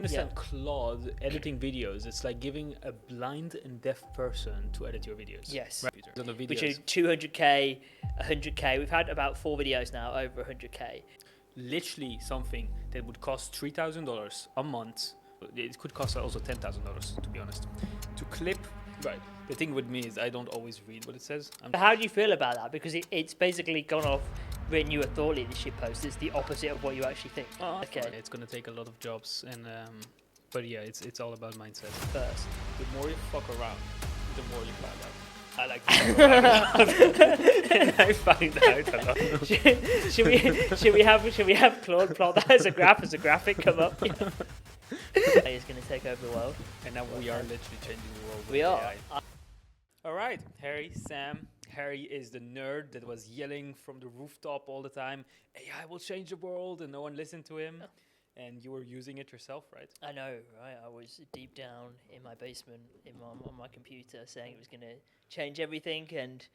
Understand Claude editing videos, it's like giving a blind and deaf person to edit your videos. Yes. Right. On the videos. Which are 200k, 100k. We've had about 4 videos now over 100k. Literally something that would cost $3,000 a month. It could cost also $10,000 to be honest. To clip. Right. The thing with me is I don't always read what it says. How do you feel about that? Because it's basically gone off written you a thought leadership post. It's the opposite of what you actually think. Okay. It's gonna take a lot of jobs, and but yeah, it's all about mindset. First, the more you fuck around, the more you find out. I like to fuck around. I find out a lot. should we have Claude plot that as a graphic come up? AI is going to take over the world, and now we are literally changing the world. We are. All right, Harry, Sam. Harry is the nerd that was yelling from the rooftop all the time, AI will change the world, and no one listened to him. And you were using it yourself, right? I know, right? I was deep down in my basement on my computer saying it was going to change everything, and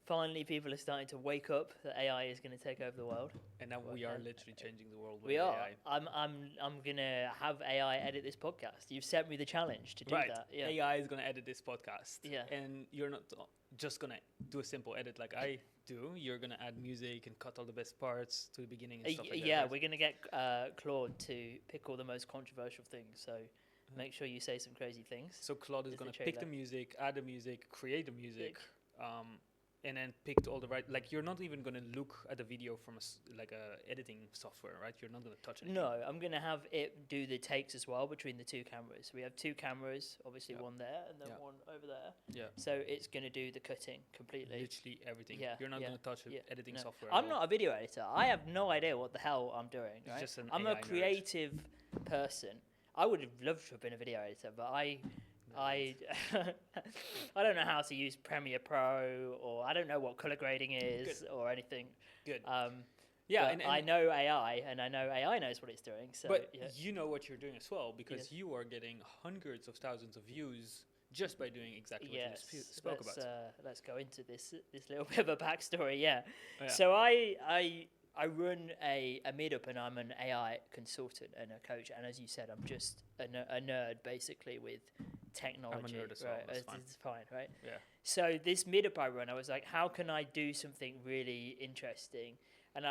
finally people are starting to wake up that AI is going to take over the world. And now we are literally changing the world with we are. AI. I'm going to have AI edit this podcast. You've set me the challenge to do that. Yeah. AI is going to edit this podcast. Yeah. And you're not just going to do a simple edit like I do. You're going to add music and cut all the best parts to the beginning and stuff like that. Yeah, right? we're going to get Claude to pick all the most controversial things. So make sure you say some crazy things. So Claude is going to pick the music, add the music, create the music, and then picked all the right. Like you're not even going to look at the video from a editing software, right? You're not going to touch it. No, I'm going to have it do the takes as well between the two cameras. We have two cameras, obviously one there and then one over there. Yeah. So it's going to do the cutting completely. Literally everything. Yeah. You're not going to touch editing software. I'm not a video editor. I have no idea what the hell I'm doing. Right? Just I'm a creative person. I would have loved to have been a video editor, but I don't know how to use Premiere Pro, or I don't know what color grading is or anything. Good. Yeah, and I know AI, and I know AI knows what it's doing. So, but you know what you're doing as well, because you are getting hundreds of thousands of views just by doing exactly what you spoke about. Let's go into this little bit of a backstory. Yeah. So I run a meetup, and I'm an AI consultant and a coach. And as you said, I'm just a nerd basically with technology. I'm a nerd as well. Right? It's fine, right? Yeah. So this meetup I run, I was like, how can I do something really interesting? And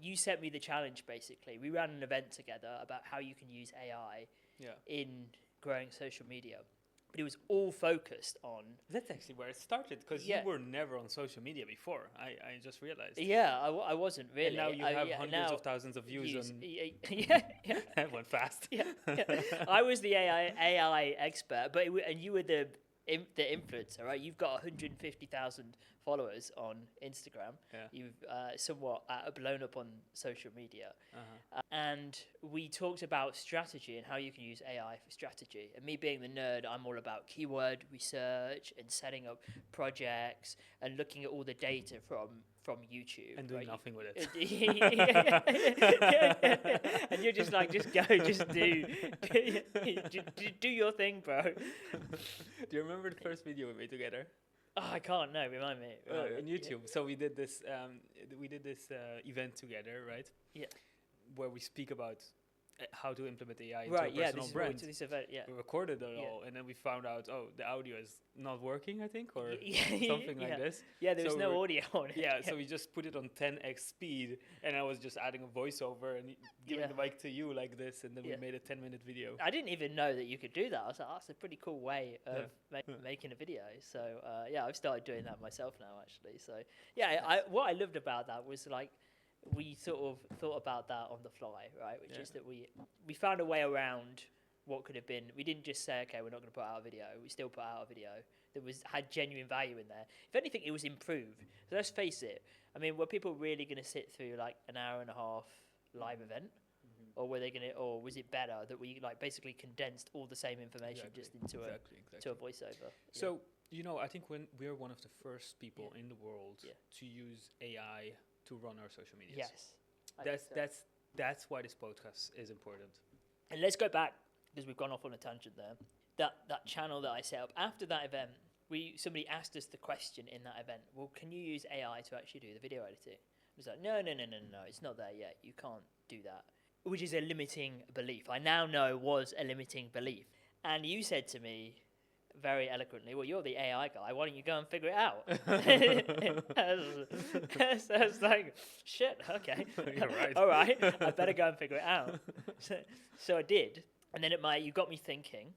you set me the challenge basically. We ran an event together about how you can use AI in growing social media. But it was all focused on... That's actually where it started, because you were never on social media before. I just realized. Yeah, I wasn't really. And now you have hundreds of thousands of views on... Yeah. That went fast. Yeah. I was the AI expert, but and you were the influencer, right? You've got 150,000 followers on Instagram. Yeah. You've somewhat blown up on social media. And we talked about strategy and how you can use AI for strategy. And me being the nerd, I'm all about keyword research and setting up projects and looking at all the data from YouTube. And doing nothing with it. And you're just like, just do your thing, bro. Do you remember the first video we made together? Oh, I can't. No, remind me. On YouTube. Yeah. So we did this. Event together, right? Yeah. Where we speak about how to implement AI into right, a personal brand. This event, We recorded it all, and then we found out, the audio is not working, I think, or something like this. Yeah, there was no audio on it. Yeah, so we just put it on 10x speed, and I was just adding a voiceover and giving the mic to you like this, and then we made a 10-minute video. I didn't even know that you could do that. I was like, that's a pretty cool way of making a video. So, I've started doing that myself now, actually. So, what I loved about that was, like, we sort of thought about that on the fly, right? Which is that we found a way around what could have been. We didn't just say, okay, we're not going to put out a video. We still put out a video that had genuine value in there. If anything, it was improved. So let's face it. I mean, were people really going to sit through like an hour and a half live event? Or were they going to, or was it better that we like basically condensed all the same information just into to a voiceover? So, I think when we're one of the first people in the world to use AI to run our social media. Yes. That's why this podcast is important. And let's go back, because we've gone off on a tangent there. That channel that I set up after that event, somebody asked us the question in that event, well, can you use AI to actually do the video editing? I was like, no, it's not there yet. You can't do that. which is a limiting belief. I now know was a limiting belief. And you said to me very eloquently, well, you're the AI guy. Why don't you go and figure it out? So I was like, shit, okay. You're right. All right, I better go and figure it out. So I did. And then you got me thinking.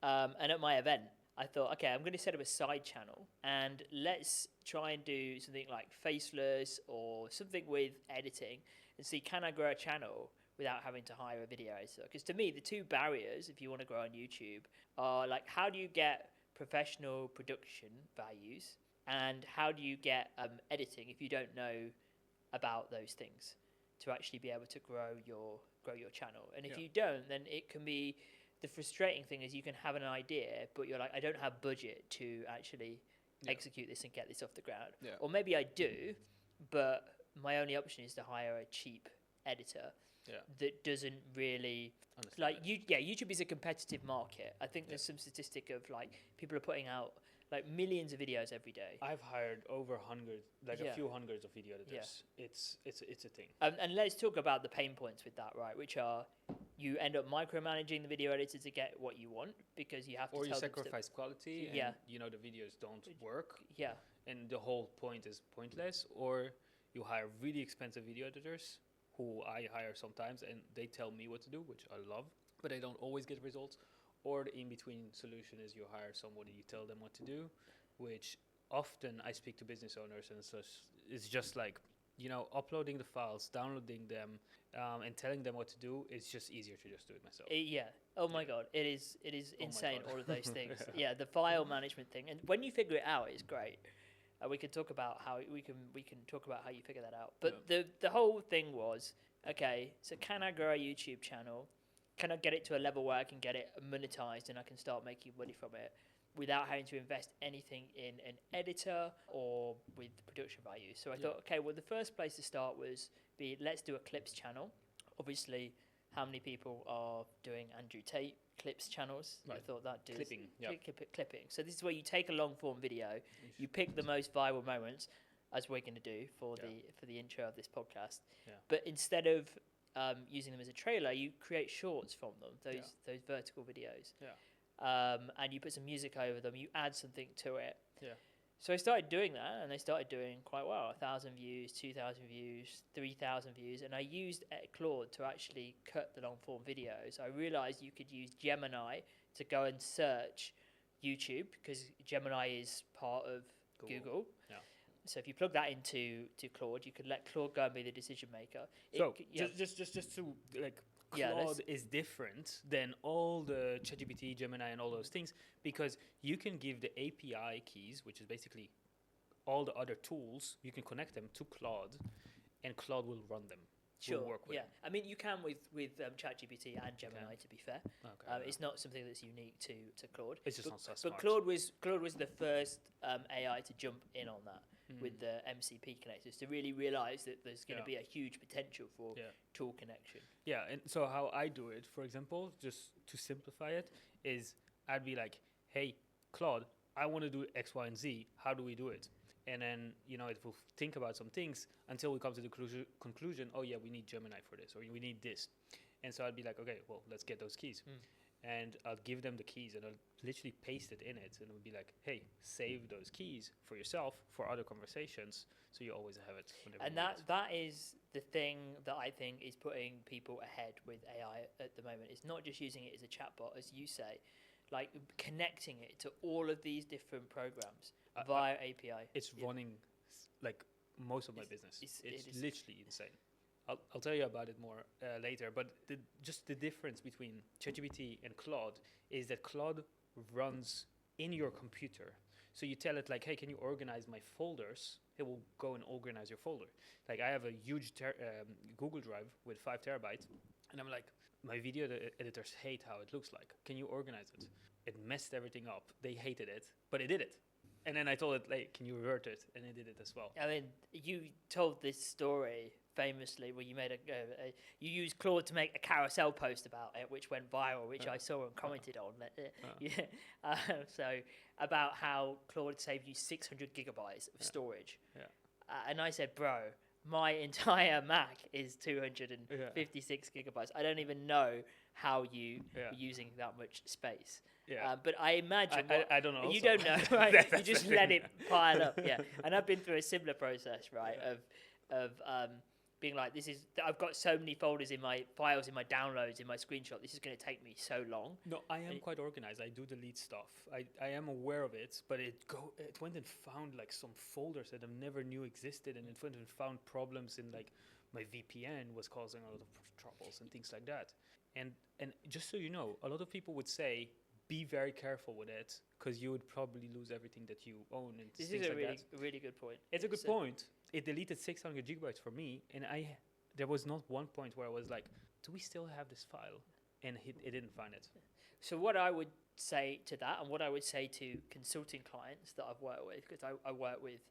And at my event, I thought, okay, I'm going to set up a side channel and let's try and do something like faceless or something with editing and see, can I grow a channel without having to hire a video editor? Because to me, the two barriers, if you want to grow on YouTube, are like, how do you get professional production values and how do you get editing if you don't know about those things to actually be able to grow your channel? And if you don't, then it can be, the frustrating thing is you can have an idea, but you're like, I don't have budget to actually execute this and get this off the ground. Yeah. Or maybe I do, but my only option is to hire a cheap editor that doesn't really YouTube is a competitive market. I think there's some statistic of like people are putting out like millions of videos every day. I've hired over 100, like a few hundreds of video editors. It's a thing. And let's talk about the pain points with that, right? Which are, you end up micromanaging the video editor to get what you want because you have to. Or you sacrifice quality, and you know the videos don't work. Yeah. And the whole point is pointless. Or you hire really expensive video editors, who I hire sometimes, and they tell me what to do, which I love, but I don't always get results. Or the in-between solution is you hire somebody, you tell them what to do, which often I speak to business owners and it's just like, you know, uploading the files, downloading them, and telling them what to do is just easier to just do it myself. Oh my God. It is insane, all of those things. The file management thing. And when you figure it out, it's great. We can talk about how we can talk about how you figure that out. But the whole thing was, okay, so can I grow a YouTube channel? Can I get it to a level where I can get it monetized and I can start making money from it without having to invest anything in an editor or with production value? So I thought, okay, well, the first place to start was let's do a clips channel. Obviously, how many people are doing Andrew Tate clips channels? Right. I thought that did clipping. So this is where you take a long form video, you pick the most viral moments, as we're going to do for the intro of this podcast. Yeah. But instead of using them as a trailer, you create shorts from them, those vertical videos. Yeah. And you put some music over them, you add something to it. Yeah. So I started doing that, and they started doing quite well. 1,000 views, 2,000 views, 3,000 views, and I used Claude to actually cut the long-form videos. I realized you could use Gemini to go and search YouTube, because Gemini is part of Google. Yeah. So if you plug that into Claude, you could let Claude go and be the decision maker. Just to like, Claude is different than all the ChatGPT, Gemini, and all those things, because you can give the API keys, which is basically all the other tools, you can connect them to Claude, and Claude will run them. Sure. Work with them. I mean, you can with ChatGPT and Gemini. To be fair, it's not something that's unique to Claude. It's just not so smart. But Claude was the first AI to jump in on that. With the MCP connectors, to really realize that there's going to be a huge potential for tool connection. Yeah, and so how I do it, for example, just to simplify it, is I'd be like, hey, Claude, I want to do X, Y, and Z. How do we do it? And then, you know, it will think about some things until we come to the conclusion, oh, yeah, we need Gemini for this, or we need this. And so I'd be like, okay, well, let's get those keys. And I'll give them the keys, and I'll literally paste it in it, and it'll be like, hey, save those keys for yourself for other conversations, so you always have it. And that is the thing that I think is putting people ahead with AI at the moment. It's not just using it as a chatbot, as you say, like connecting it to all of these different programs via API. It's running like most of my business. It's literally insane. I'll tell you about it more later, but just the difference between ChatGPT and Claude is that Claude runs in your computer. So you tell it like, hey, can you organize my folders? It will go and organize your folder. Like I have a huge Google Drive with 5 terabytes, and I'm like, my video editors hate how it looks like. Can you organize it? It messed everything up. They hated it, but it did it. And then I told it, like, can you revert it? And it did it as well. I mean, you told this story famously where you made you used Claude to make a carousel post about it, which went viral, which I saw and commented on. So about how Claude saved you 600 gigabytes of storage. And I said, bro, my entire Mac is 256 gigabytes. I don't even know how you are using that much space. Yeah. But I imagine I don't know. You also. don't know, right? You just let it pile up. Yeah. And I've been through a similar process, right? Of being like, I've got so many folders in my files, in my downloads, in my screenshot. This is going to take me so long. No, I am quite organized. I do delete stuff. I am aware of it, but it went and found like some folders that I never knew existed, and it went and found problems in like my VPN was causing a lot of troubles and things like that. And just so you know, a lot of people would say, be very careful with it, because you would probably lose everything that you own and this things is a like really, that. really good point. It's a good point. It deleted 600 gigabytes for me, and there was not one point where I was like, do we still have this file? And it didn't find it. So what I would say to that, and what I would say to consulting clients that I've worked with, because I work with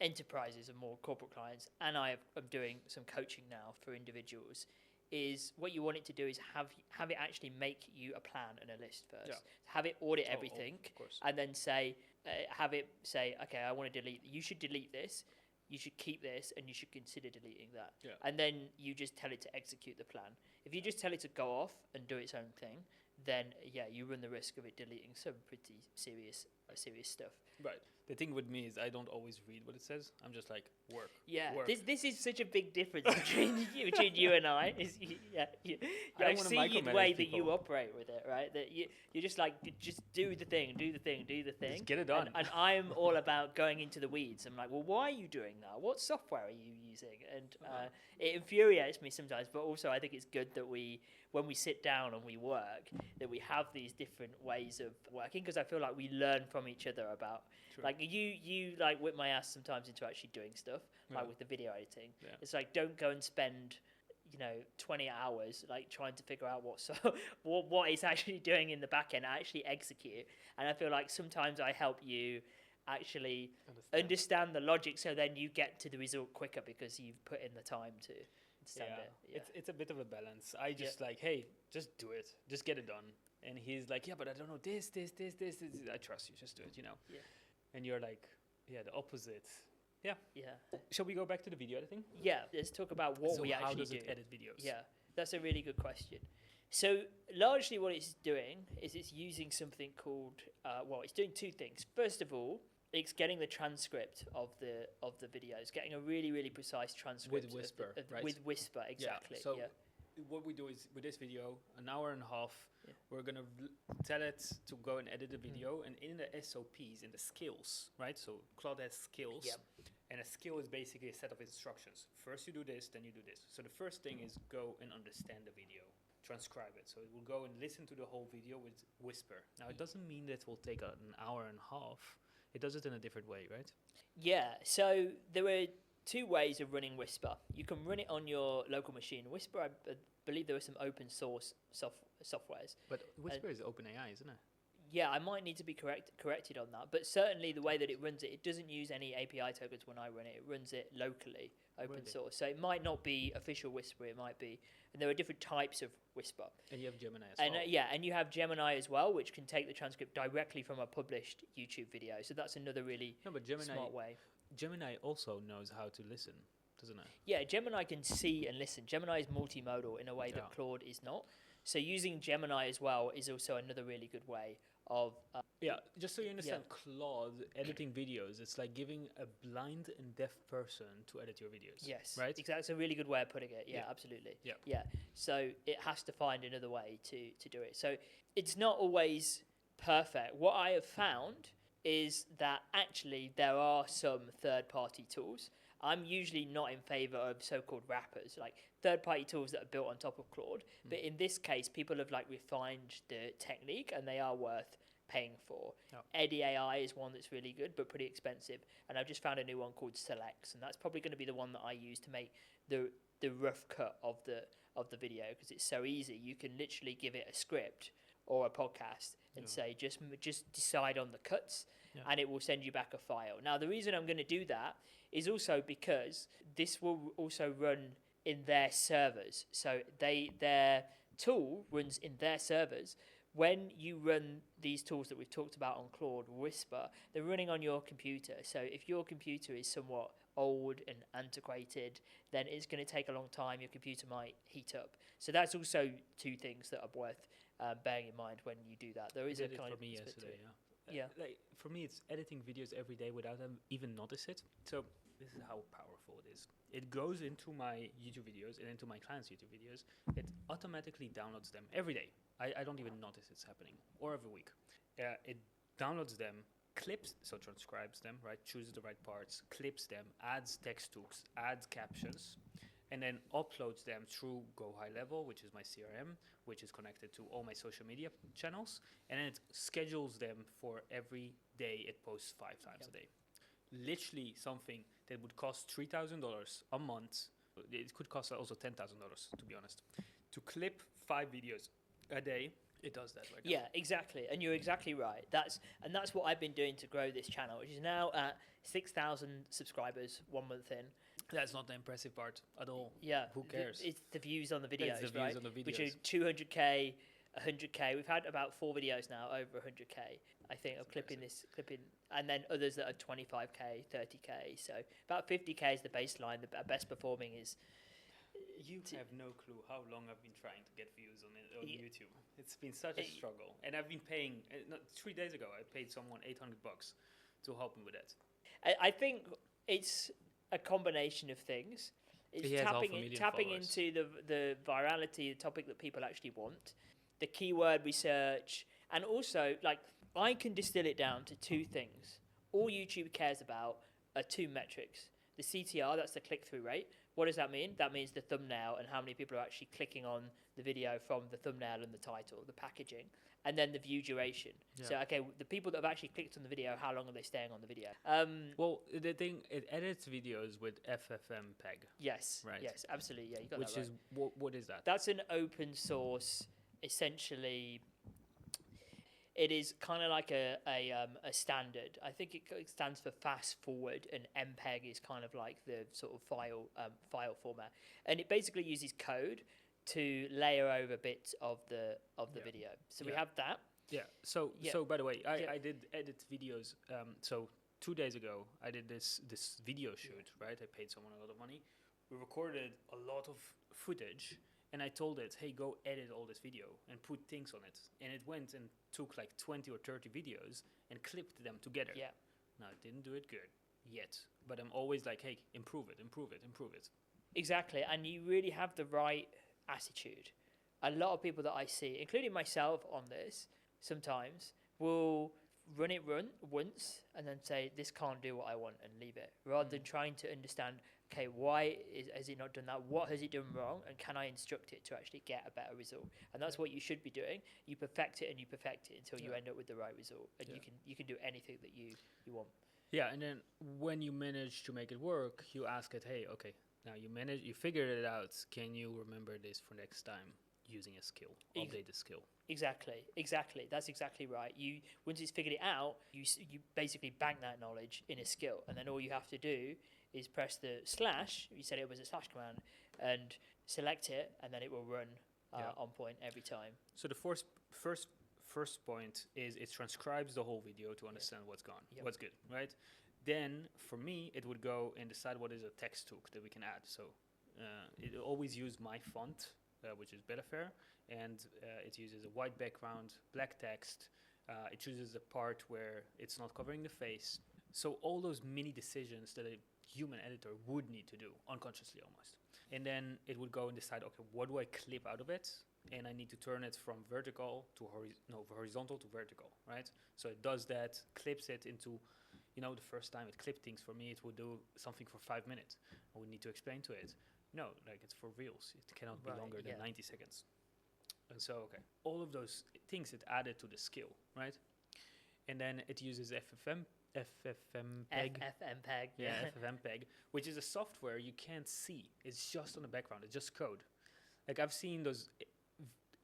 enterprises and more corporate clients, and I'm doing some coaching now for individuals, is what you want it to do is have it actually make you a plan and a list first. Yeah. Have it audit everything, and then have it say, okay, I want to delete. You should delete this. You should keep this, and you should consider deleting that. Yeah. And then you just tell it to execute the plan. If you just tell it to go off and do its own thing, then you run the risk of it deleting some pretty serious stuff. Right. The thing with me is I don't always read what it says. I'm just like, work. Yeah. Work. This is such a big difference between you and I. I've seen the way that you operate with it, right? That you're just like, just do the thing. Just get it done. And I'm all about going into the weeds. I'm like, well, why are you doing that? What software are you using? And it infuriates me sometimes, but also I think it's good that when we sit down and we work, that we have these different ways of working, because I feel like we learn from each other about. True. Like you like whip my ass sometimes into actually doing stuff, like with the video editing. Yeah. It's like, don't go and spend 20 hours like trying to figure out what it's actually doing in the back end, actually execute. And I feel like sometimes I help you actually understand the logic, so then you get to the result quicker because you've put in the time to understand it. Yeah. It's a bit of a balance. I just like, hey, just do it. Just get it done. And he's like, yeah, but I don't know this. I trust you. Just do it, Yeah. And you're like, the opposite. Yeah. Yeah. Shall we go back to the video editing? Yeah. Let's talk about what we actually do. How does it edit videos? Yeah. That's a really good question. So largely what it's doing is it's using something called, it's doing two things. First of all, it's getting the transcript of the videos, getting a really, really precise transcript. With Whisper, right? With Whisper, exactly. Yeah. So what we do is, with this video, an hour and a half, we're going to tell it to go and edit the video. And in the SOPs, in the skills, right? So Claude has skills. Yeah. And a skill is basically a set of instructions. First you do this, then you do this. So the first thing is go and understand the video. Transcribe it. So it will go and listen to the whole video with Whisper. Now, it doesn't mean that it will take an hour and a half. It does it in a different way, right? Yeah. So there are two ways of running Whisper. You can run it on your local machine. Whisper, I believe there are some open source softwares. But Whisper is OpenAI, isn't it? Yeah, I might need to be corrected on that. But certainly the way that it runs it doesn't use any API tokens when I run it. It runs it locally, open source. So it might not be official Whisper. It might be. And there are different types of Whisper. And you have Gemini as well. And you have Gemini as well, which can take the transcript directly from a published YouTube video. So that's another really smart way. Gemini also knows how to listen, doesn't it? Yeah, Gemini can see and listen. Gemini is multimodal in a way that Claude is not. So using Gemini as well is also another really good way of... just so you understand, Claude editing videos, it's like giving a blind and deaf person to edit your videos. Yes, right? Exactly. That's a really good way of putting it. Yeah, absolutely. Yeah. So it has to find another way to do it. So it's not always perfect. What I have found is that actually there are some third-party tools. I'm usually not in favor of so-called wrappers, like third-party tools that are built on top of Claude. But in this case, people have like refined the technique, and they are worth paying for. Eddie AI is one that's really good, but pretty expensive. And I've just found a new one called Selects, and that's probably going to be the one that I use to make the rough cut of the video, because it's so easy. You can literally give it a script or a podcast and say just decide on the cuts, and it will send you back a file. Now the reason I'm going to do that is also because this will also run in their servers. So their tool runs in their servers. When you run these tools that we've talked about on Claude, Whisper, they're running on your computer. So if your computer is somewhat old and antiquated, then it's going to take a long time. Your computer might heat up. So that's also two things that are worth bearing in mind when you do that. There is a kind of for me yesterday. Yeah. Like for me, it's editing videos every day without even notice it. So this is how powerful it is. It goes into my YouTube videos and into my clients' YouTube videos. It automatically downloads them every day. I don't even notice it's happening, or every week. It downloads them, clips, so transcribes them, right? Chooses the right parts, clips them, adds text hooks, adds captions, and then uploads them through Go High Level, which is my CRM, which is connected to all my social media channels, and then it schedules them for every day. It posts 5 times a day. Literally something that would cost $3,000 a month. It could cost also $10,000, to be honest. To clip 5 videos a day, it does that right now. Yeah, exactly. And you're exactly right. That's what I've been doing to grow this channel, which is now at 6,000 subscribers 1 month in. That's not the impressive part at all. Yeah. Who cares? It's the views on the videos, it's the right? views on the videos. Which are 200K, 100K. We've had about 4 videos now over 100K, I think, of clipping, and then others that are 25K, 30K. So about 50K is the baseline. The best performing is... You have no clue how long I've been trying to get views on YouTube. It's been such a struggle. And I've been paying, 3 days ago, I paid someone $800 to help me with that. I think it's a combination of things. It's tapping into the virality, the topic that people actually want, the keyword research, and also, like, I can distill it down to 2 things. All YouTube cares about are 2 metrics. The CTR, that's the click-through rate. What does that mean? That means the thumbnail and how many people are actually clicking on the video from the thumbnail and the title, the packaging, and then the view duration. Yeah. So, okay, the people that have actually clicked on the video, how long are they staying on the video? Well, the thing, it edits videos with FFmpeg. Yes. Right. Yes, absolutely. Yeah, you got that right. Which is, what is that? That's an open source, essentially. It is kind of like a standard. I think it stands for fast forward, and MPEG is kind of like the sort of file format. And it basically uses code to layer over bits of the video. So we have that. Yeah. So by the way, I did edit videos. So 2 days ago, I did this video shoot. Right. I paid someone a lot of money. We recorded a lot of footage. And I told it, hey, go edit all this video and put things on it. And it went and took like 20 or 30 videos and clipped them together. Yeah. Now, it didn't do it good yet. But I'm always like, hey, improve it. Exactly. And you really have the right attitude. A lot of people that I see, including myself on this, sometimes will run once and then say, this can't do what I want, and leave it. Rather than trying to understand, okay, why has it not done that? What has it done wrong? And can I instruct it to actually get a better result? And that's what you should be doing. You perfect it until you end up with the right result. And you can do anything that you want. Yeah, and then when you manage to make it work, you ask it, hey, okay, now you figured it out. Can you remember this for next time using a skill? Update the skill. Exactly. That's exactly right. Once it's figured it out, you basically bank that knowledge in a skill. And then all you have to do is press the slash, you said it was a slash command, and select it, and then it will run on point every time. So the first point is it transcribes the whole video to understand what's good, right? Then, for me, it would go and decide what is a text hook that we can add. So it always use my font, which is Betterfair, and it uses a white background, black text. It chooses a part where it's not covering the face. So all those mini decisions that a human editor would need to do, unconsciously almost. And then it would go and decide, okay, what do I clip out of it? And I need to turn it from vertical to horizontal to vertical, right? So it does that, clips it into, the first time it clipped things for me, it would do something for 5 minutes. I would need to explain to it. No, like it's for reels. It cannot be longer than 90 seconds. And so, okay, all of those things it added to the skill, right? And then it uses FFmpeg. Yeah, FFmpeg, which is a software you can't see. It's just on the background. It's just code. Like I've seen those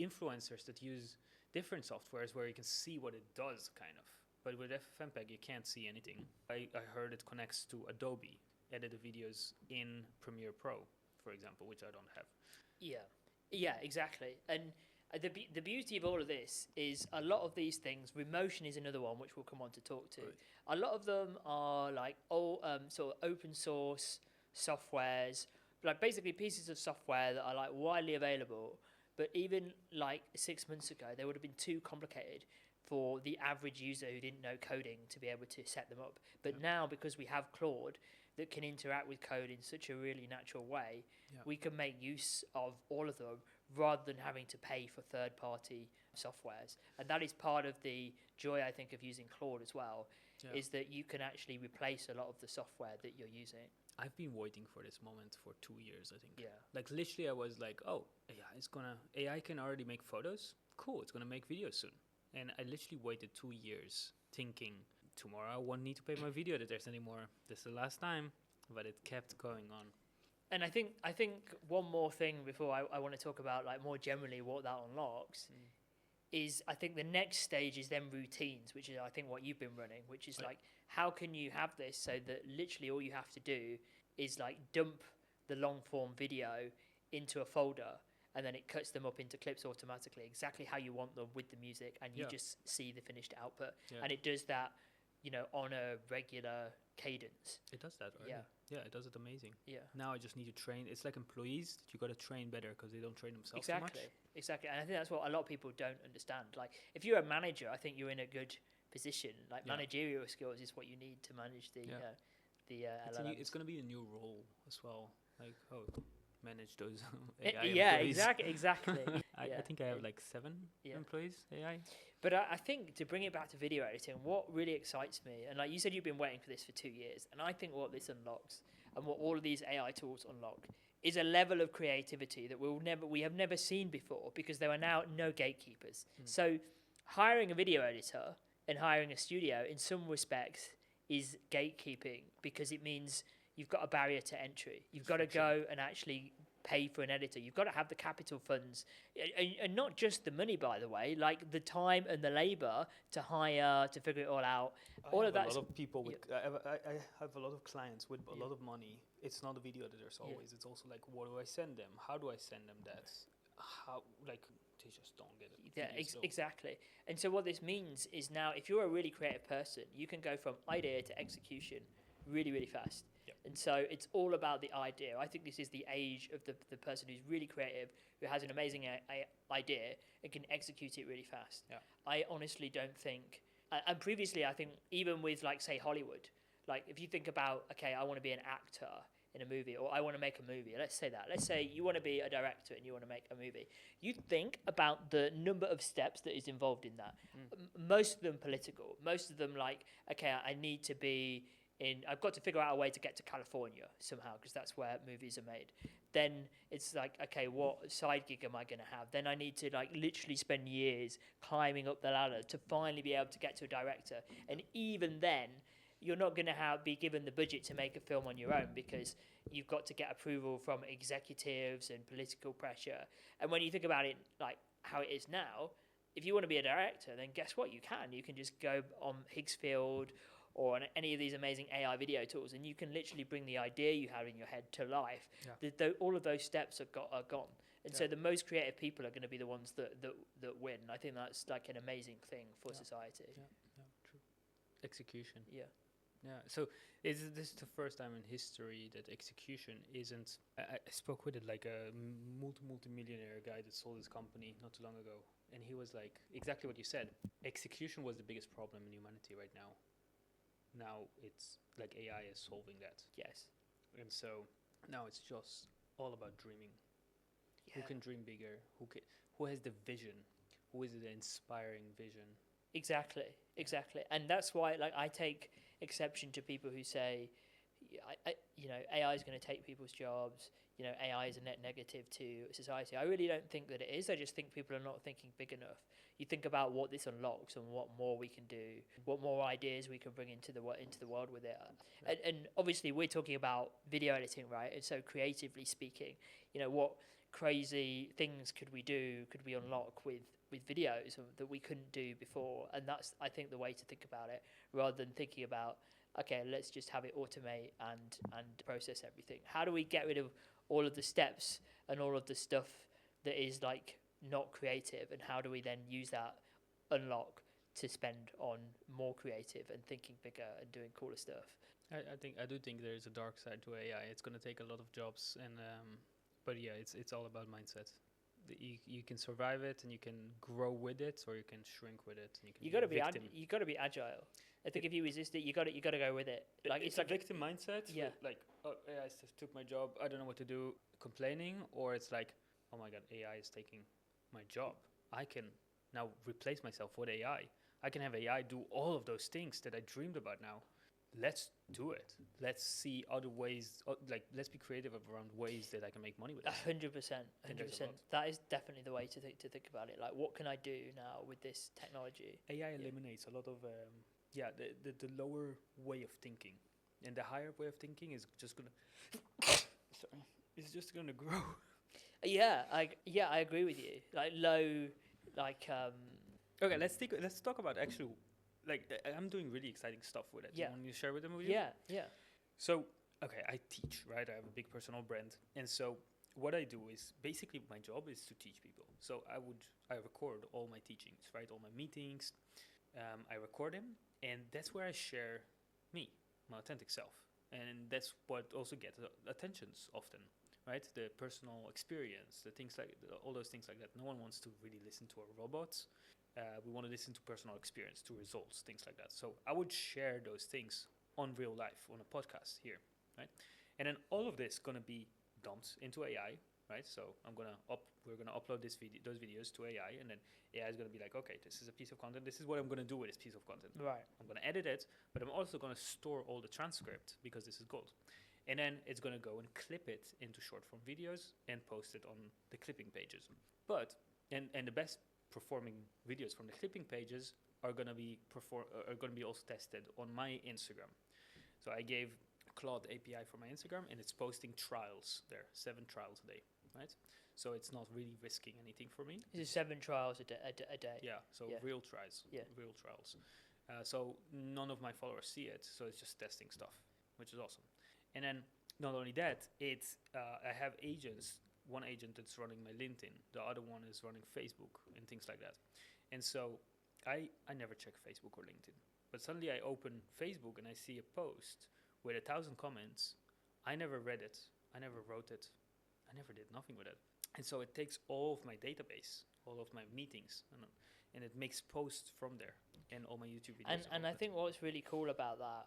influencers that use different softwares where you can see what it does, kind of. But with FFmpeg, you can't see anything. I heard it connects to Adobe, edit the videos in Premiere Pro, for example, which I don't have. Yeah, exactly. And The beauty of all of this is a lot of these things. Remotion is another one, which we'll come on to talk to. Right. A lot of them are like all sort of open source softwares, like basically pieces of software that are like widely available. But even like 6 months ago, they would have been too complicated for the average user who didn't know coding to be able to set them up. But now, because we have Claude that can interact with code in such a really natural way, we can make use of all of them rather than having to pay for third-party softwares. And that is part of the joy, I think, of using Claude as well, is that you can actually replace a lot of the software that you're using. I've been waiting for this moment for 2 years, I think. Yeah. Like literally I was like, oh, AI can already make photos. Cool, it's gonna make videos soon. And I literally waited 2 years thinking tomorrow I won't need to pay my video editors anymore. This is the last time, but it kept going on. And I think one more thing before I want to talk about like more generally what that unlocks is I think the next stage is then routines, which is I think what you've been running, which is like how can you have this so that literally all you have to do is like dump the long form video into a folder and then it cuts them up into clips automatically exactly how you want them with the music, and you just see the finished output. And it does that, you know, on a regular cadence. It does that already. Yeah, it does it amazing. Yeah. Now I just need to train. It's like employees that you got to train better because they don't train themselves so much. Exactly. And I think that's what a lot of people don't understand. Like if you're a manager, I think you're in a good position. Like managerial skills is what you need to manage the LLMs. It's going to be a new role as well. Like manage those AI employees. Exactly. I think I have like 7 employees AI. But I think to bring it back to video editing, what really excites me, and like you said, you've been waiting for this for 2 years, and I think what this unlocks and what all of these AI tools unlock is a level of creativity that we have never seen before, because there are now no gatekeepers. So hiring a video editor and hiring a studio in some respects is gatekeeping, because it means you've got a barrier to entry. You've got to go and actually pay for an editor. You've got to have the capital funds, and not just the money, by the way, like the time and the labor to hire, to figure it all out. I have a lot of people with, I have a lot of clients with a lot of money. It's not the video editors always. It's also like, what do I send them? How do I send them that? How, like, they just don't get it. Yeah, exactly. And so what this means is now, if you're a really creative person, you can go from idea to execution really, really fast. And so it's all about the idea. I think this is the age of the person who's really creative, who has an amazing idea and can execute it really fast. Yeah. I honestly don't think, and previously I think even with like say Hollywood, like if you think about, okay, I want to be an actor in a movie, or I want to make a movie. Let's say you want to be a director and you want to make a movie. You think about the number of steps that is involved in that. Most of them political. Most of them like, okay, I need to be I've got to figure out a way to get to California somehow, because that's where movies are made. Then it's like, okay, what side gig am I going to have? Then I need to like literally spend years climbing up the ladder to finally be able to get to a director. And even then, you're not going to be given the budget to make a film on your own, because you've got to get approval from executives and political pressure. And when you think about it like how it is now, if you want to be a director, then guess what? You can just go on Higgsfield or on any of these amazing AI video tools, and you can literally bring the idea you have in your head to life. All of those steps are gone. And so the most creative people are going to be the ones that win. I think that's like an amazing thing for society. Yeah, true. Execution. Yeah. So this is the first time in history that execution isn't. I spoke with like a multi-millionaire guy that sold his company not too long ago, and he was like exactly what you said. Execution was the biggest problem in humanity right now. Now it's like AI is solving that. Yes. And so now it's just all about dreaming. Who can dream bigger? Who has the vision? Who is the inspiring vision? Exactly. And that's why like I take exception to people who say, AI is going to take people's jobs. AI is a net negative to society. I really don't think that it is. I just think people are not thinking big enough. You think about what this unlocks and what more we can do, what more ideas we can bring into the world with it. And obviously we're talking about video editing, right? And so creatively speaking, what crazy things could we unlock with videos that we couldn't do before? And that's, I think, the way to think about it, rather than thinking about, okay, let's just have it automate and process everything. How do we get rid of all of the steps and all of the stuff that is like not creative, and how do we then use that unlock to spend on more creative and thinking bigger and doing cooler stuff? I do think there is a dark side to AI. It's going to take a lot of jobs, and but yeah, it's all about mindset. You can survive it, and you can grow with it, or you can shrink with it. And you got to be you got to be agile. I think if you resist it, you got to go with it. Like it's like a victim mindset. Yeah. Like, oh, AI took my job. I don't know what to do. Complaining, or it's like, oh my god, AI is taking my job. I can now replace myself with AI. I can have AI do all of those things that I dreamed about now. Let's do it. Let's see other ways. Like, let's be creative around ways that I can make money with it. 100%. That is definitely the way to think about it. Like, what can I do now with this technology? AI eliminates a lot of the lower way of thinking, and the higher way of thinking is just gonna sorry, it's just gonna grow. Yeah, I agree with you. Like low, like Okay, let's talk about actually. Like, I'm doing really exciting stuff with it. Yeah. You want me to share with them with you? Yeah. So, okay, I teach, right? I have a big personal brand. And so what I do is basically my job is to teach people. So I record all my teachings, right? All my meetings. I record them. And that's where I share me, my authentic self. And that's what also gets attentions often, right? The personal experience, the things like all those things like that. No one wants to really listen to a robot. We want to listen to personal experience, to results, things like that. So I would share those things on real life, on a podcast here, right? And then all of this going to be dumped into AI, right? So we're gonna upload those videos to AI, and then AI is gonna be like, okay, this is a piece of content. This is what I'm gonna do with this piece of content. Right. I'm gonna edit it, but I'm also gonna store all the transcript because this is gold. And then it's gonna go and clip it into short form videos and post it on the clipping pages. But and the best performing videos from the clipping pages are gonna be also tested on my Instagram. So I gave Claude API for my Instagram, and it's posting trials there, 7 trials a day, right? So it's not really risking anything for me. This is 7 trials a day. Yeah, so real trials. Yeah. Real trials. So none of my followers see it, so it's just testing stuff, which is awesome. And then not only that, I have agents. One agent that's running my LinkedIn, the other one is running Facebook and things like that. And so I never check Facebook or LinkedIn. But suddenly I open Facebook and I see a post with 1,000 comments. I never read it. I never wrote it. I never did nothing with it. And so it takes all of my database, all of my meetings, and it makes posts from there and all my YouTube videos. And I think what's really cool about that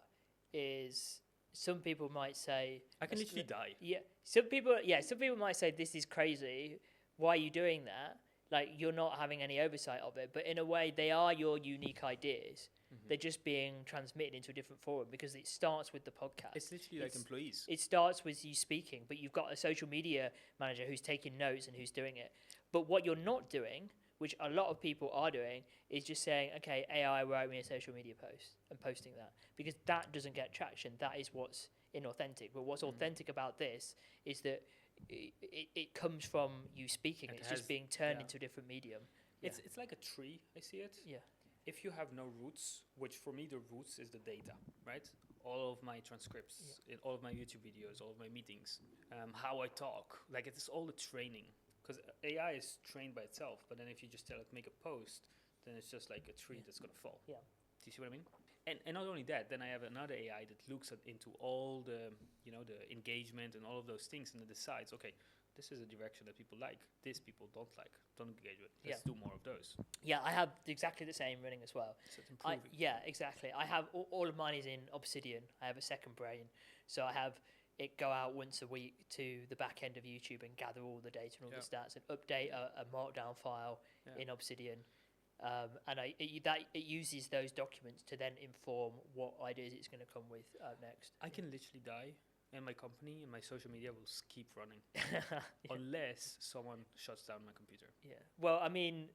is some people might say I can literally die. Yeah. Some people might say this is crazy. Why are you doing that? Like, you're not having any oversight of it. But in a way, they are your unique ideas. Mm-hmm. They're just being transmitted into a different forum because it starts with the podcast. It's literally like employees. It starts with you speaking, but you've got a social media manager who's taking notes and who's doing it. But what you're not doing, which a lot of people are doing, is just saying, okay, AI, write me a social media post and posting that. Because that doesn't get traction. That is what's inauthentic. But what's authentic about this is that it comes from you speaking. It's just being turned into a different medium. It's like a tree, I see it. Yeah. If you have no roots, which for me the roots is the data, right? All of my transcripts, all of my YouTube videos, all of my meetings, how I talk, like it's all the training. Because AI is trained by itself, but then if you just tell it make a post, then it's just like a tree that's gonna fall. Yeah. Do you see what I mean? And not only that, then I have another AI that looks into all the the engagement and all of those things, and it decides, okay, this is a direction that people like. This people don't like. Don't engage with. Let's do more of those. Yeah, I have exactly the same running as well. So it's improving. Yeah, exactly. I have all of mine is in Obsidian. I have a second brain, so I have it go out once a week to the back end of YouTube and gather all the data and all the stats and update a markdown file in Obsidian. And it uses those documents to then inform what ideas it's going to come with next. I can literally die, and my company and my social media will keep running unless someone shuts down my computer. Yeah. Well, I mean,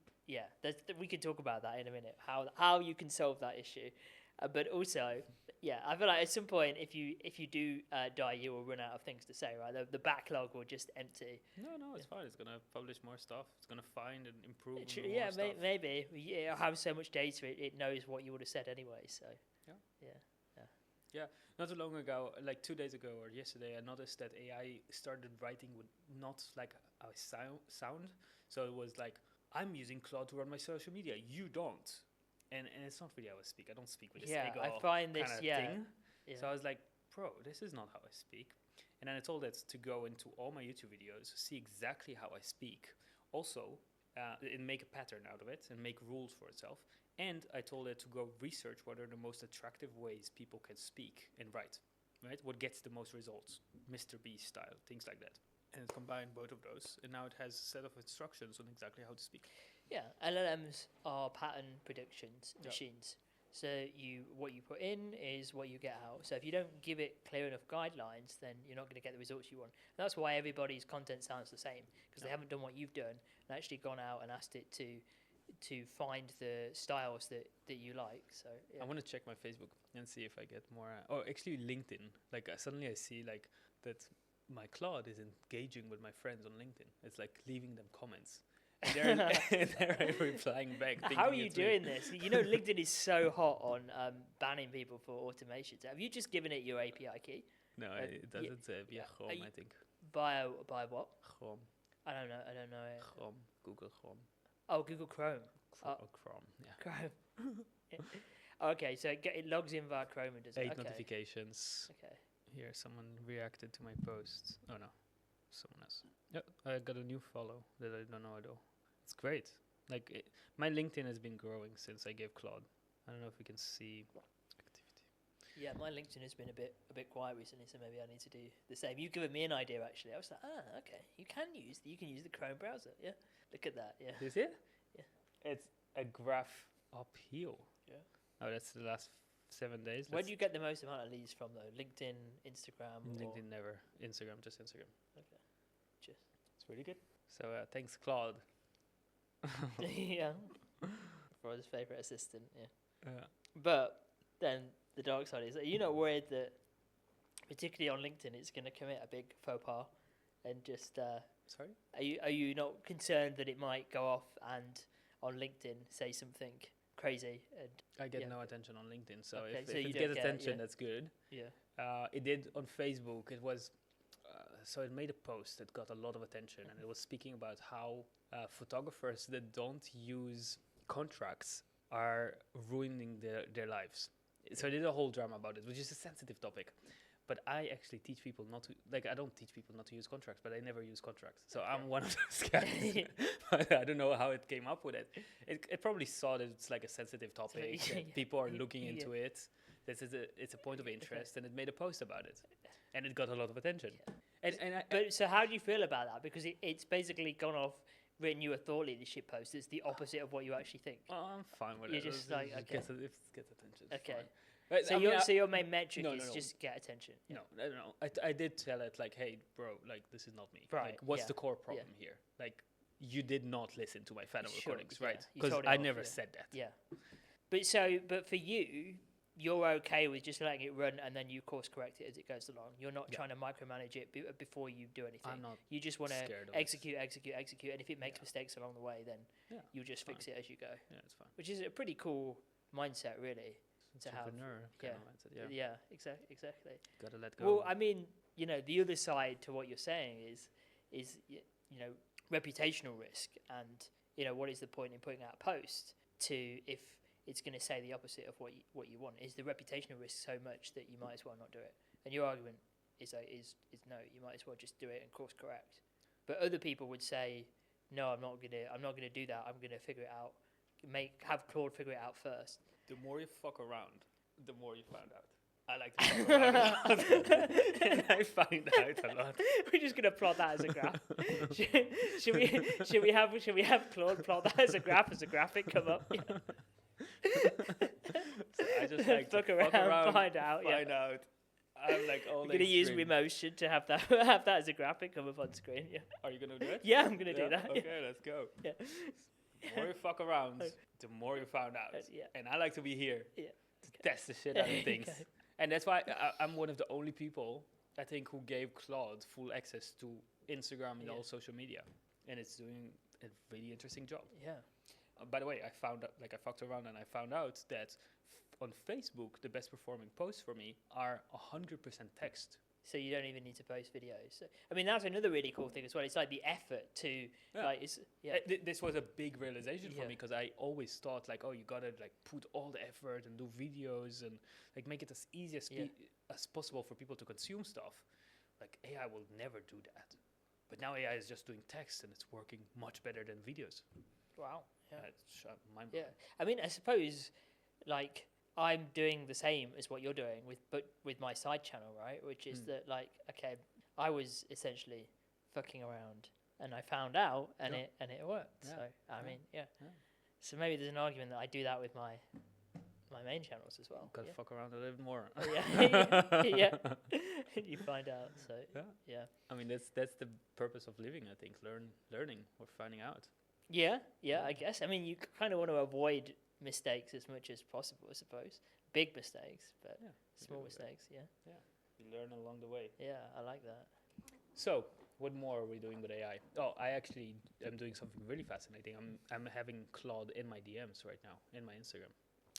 we could talk about that in a minute. How you can solve that issue, but also, I feel like at some point, if you do die, you will run out of things to say. Right, the backlog will just empty. No, it's fine. It's gonna publish more stuff. It's gonna find and improve. Maybe. Yeah, have so much data, it knows what you would have said anyway. So. Yeah. Not too long ago, like 2 days ago or yesterday, I noticed that AI started writing with not like a sound. So it was like I'm using Claude to run my social media. You don't. And it's not really how I speak. I don't speak with this Yeah, ego I find this, kind of thing. Yeah. So I was like, bro, this is not how I speak. And then I told it to go into all my YouTube videos, see exactly how I speak. Also, and make a pattern out of it and make rules for itself. And I told it to go research what are the most attractive ways people can speak and write, right? What gets the most results, Mr. Beast style, things like that. And it combined both of those, and now it has a set of instructions on exactly how to speak. Yeah, LLMs are pattern predictions machines. So what you put in is what you get out. So if you don't give it clear enough guidelines, then you're not going to get the results you want. And that's why everybody's content sounds the same, because they haven't done what you've done and actually gone out and asked it to find the styles that you like. So I want to check my Facebook and see if I get more. Actually LinkedIn. Like suddenly I see like that my Claude is engaging with my friends on LinkedIn. It's like leaving them comments. And they're replying back. How are you doing this? You know, LinkedIn is so hot on banning people for automations. Have you just given it your API key? No, it doesn't say via Chrome, I think. By what? Chrome. I don't know. Chrome. Google Chrome. Oh, Google Chrome. Chrome, yeah. Chrome. Yeah. Okay, so it logs in via Chrome and does it. 8 notifications. Okay. Here, someone reacted to my post. Oh no, someone else. Yep, I got a new follow that I don't know at all. It's great. Like my LinkedIn has been growing since I gave Claude. I don't know if we can see activity. Yeah, my LinkedIn has been a bit quiet recently, so maybe I need to do the same. You've given me an idea actually. I was like, okay, you can use the Chrome browser. Yeah, look at that. Yeah. You see it? Yeah. It's a graph uphill. Yeah. Oh, that's the last 7 days. Where do you get the most amount of leads from though? LinkedIn, Instagram, LinkedIn never. Instagram, just Instagram. Okay. Cheers. It's really good. So thanks, Claude. Yeah. For his favorite assistant. Yeah. But then the dark side is, are you not worried that, particularly on LinkedIn, it's going to commit a big faux pas and just? Sorry. Are you not concerned that it might go off and on LinkedIn say something crazy? And I get no attention on LinkedIn, so okay, if it gets attention, that's good. Yeah. It did on Facebook. It was so it made a post that got a lot of attention, and it was speaking about how photographers that don't use contracts are ruining their lives. So I did a whole drama about it, which is a sensitive topic. But I actually teach people not to, I don't teach people not to use contracts, but I never use contracts. So I'm one of those guys. I don't know how it came up with it. It probably saw that it's like a sensitive topic, that people are looking into it. It's a point of interest, and it made a post about it. And it got a lot of attention. But so how do you feel about that? Because it's basically gone off, written you a thought leadership post. It's the opposite of what you actually think. Oh, I'm fine with it. You're just like, okay. If it gets attention, okay. Fine. So your main metric is just get attention. Yeah. No. I did tell it like, hey, bro, like this is not me. Right. Like, what's the core problem here? Like, you did not listen to my Phantom recordings, right? Yeah. Because I never said that. Yeah. But for you, you're okay with just letting it run and then you course correct it as it goes along. You're not trying to micromanage it before you do anything. I'm not. You just want to execute, and if it makes mistakes along the way, then you just fix it as you go. Yeah, it's fine. Which is a pretty cool mindset, really. To have, mindset, exactly. Gotta let go. Well, I mean, the other side to what you're saying is reputational risk, and what is the point in putting out a post if it's going to say the opposite of what you want? Is the reputational risk so much that you might as well not do it? And your argument is no, you might as well just do it and course correct. But other people would say, no, I'm not gonna do that. I'm gonna figure it out. Have Claude figure it out first. The more you fuck around, the more you find out. I like to fuck around a lot. And I find out a lot. We're just gonna plot that as a graph. should we have Claude plot that as a graph, as a graphic come up? Yeah. So I just like fuck to around, fuck around, find out. I'm like all. You're gonna use Remotion to have that as a graphic come up on screen. Yeah. Are you gonna do it? Yeah, I'm gonna do that. Okay, let's go. Yeah. The more you fuck around, the more you found out. And I like to be here to test the shit out of things. And that's why I'm one of the only people, I think, who gave Claude full access to Instagram and all social media. And it's doing a really interesting job. Yeah. By the way, I found out, I fucked around and I found out that on Facebook, the best performing posts for me are 100% text. So you don't even need to post videos. So, I mean, that's another really cool thing as well. It's like the effort to like. This was a big realization for me, because I always thought like, oh, you gotta like put all the effort and do videos and like make it as easy as possible for people to consume stuff. Like AI will never do that, but now AI is just doing text and it's working much better than videos. Wow. Yeah. It's mind-blowing. I mean, I suppose like. I'm doing the same as what you're doing with my side channel, right? Which is that like, okay, I was essentially fucking around and I found out and it worked. So I mean, So maybe there's an argument that I do that with my main channels as well. Gotta fuck around a little bit more. Yeah. You find out. So yeah. I mean, that's the purpose of living. I think learning or finding out. Yeah. I guess. I mean, you kind of want to avoid mistakes as much as possible, I suppose. Big mistakes, but small mistakes, you learn along the way. Yeah, I like that. So what more are we doing with AI? Oh, I actually am doing something really fascinating. I'm having Claude in my DMs right now in my Instagram.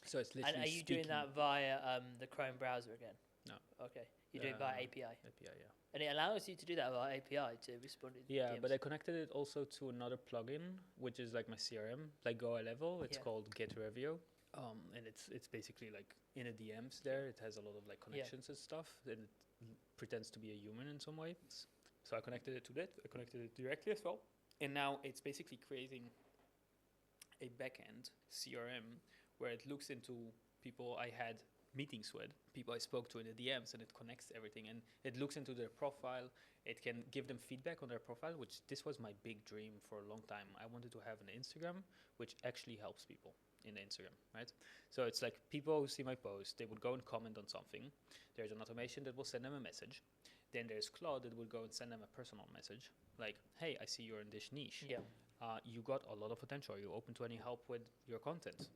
So it's literally. And are you doing that via the Chrome browser again? No. Okay, you do it via API. API, yeah. And it allows you to do that via API to respond to DMs. But I connected it also to another plugin, which is like my CRM, like Go high level. It's called Veo. And it's basically like in a DMs there. It has a lot of like connections and stuff, and it pretends to be a human in some way. So I connected it to that. I connected it directly as well. And now it's basically creating a backend CRM where it looks into people I had meetings with, people I spoke to in the DMs, and it connects everything, and it looks into their profile. It can give them feedback on their profile, which this was my big dream for a long time. I wanted to have an Instagram which actually helps people in the Instagram, right? So it's like people who see my post, they would go and comment on something. There's an automation that will send them a message. Then there's Claude that will go and send them a personal message like, hey, I see you're in this niche. You got a lot of potential. Are you open to any help with your content?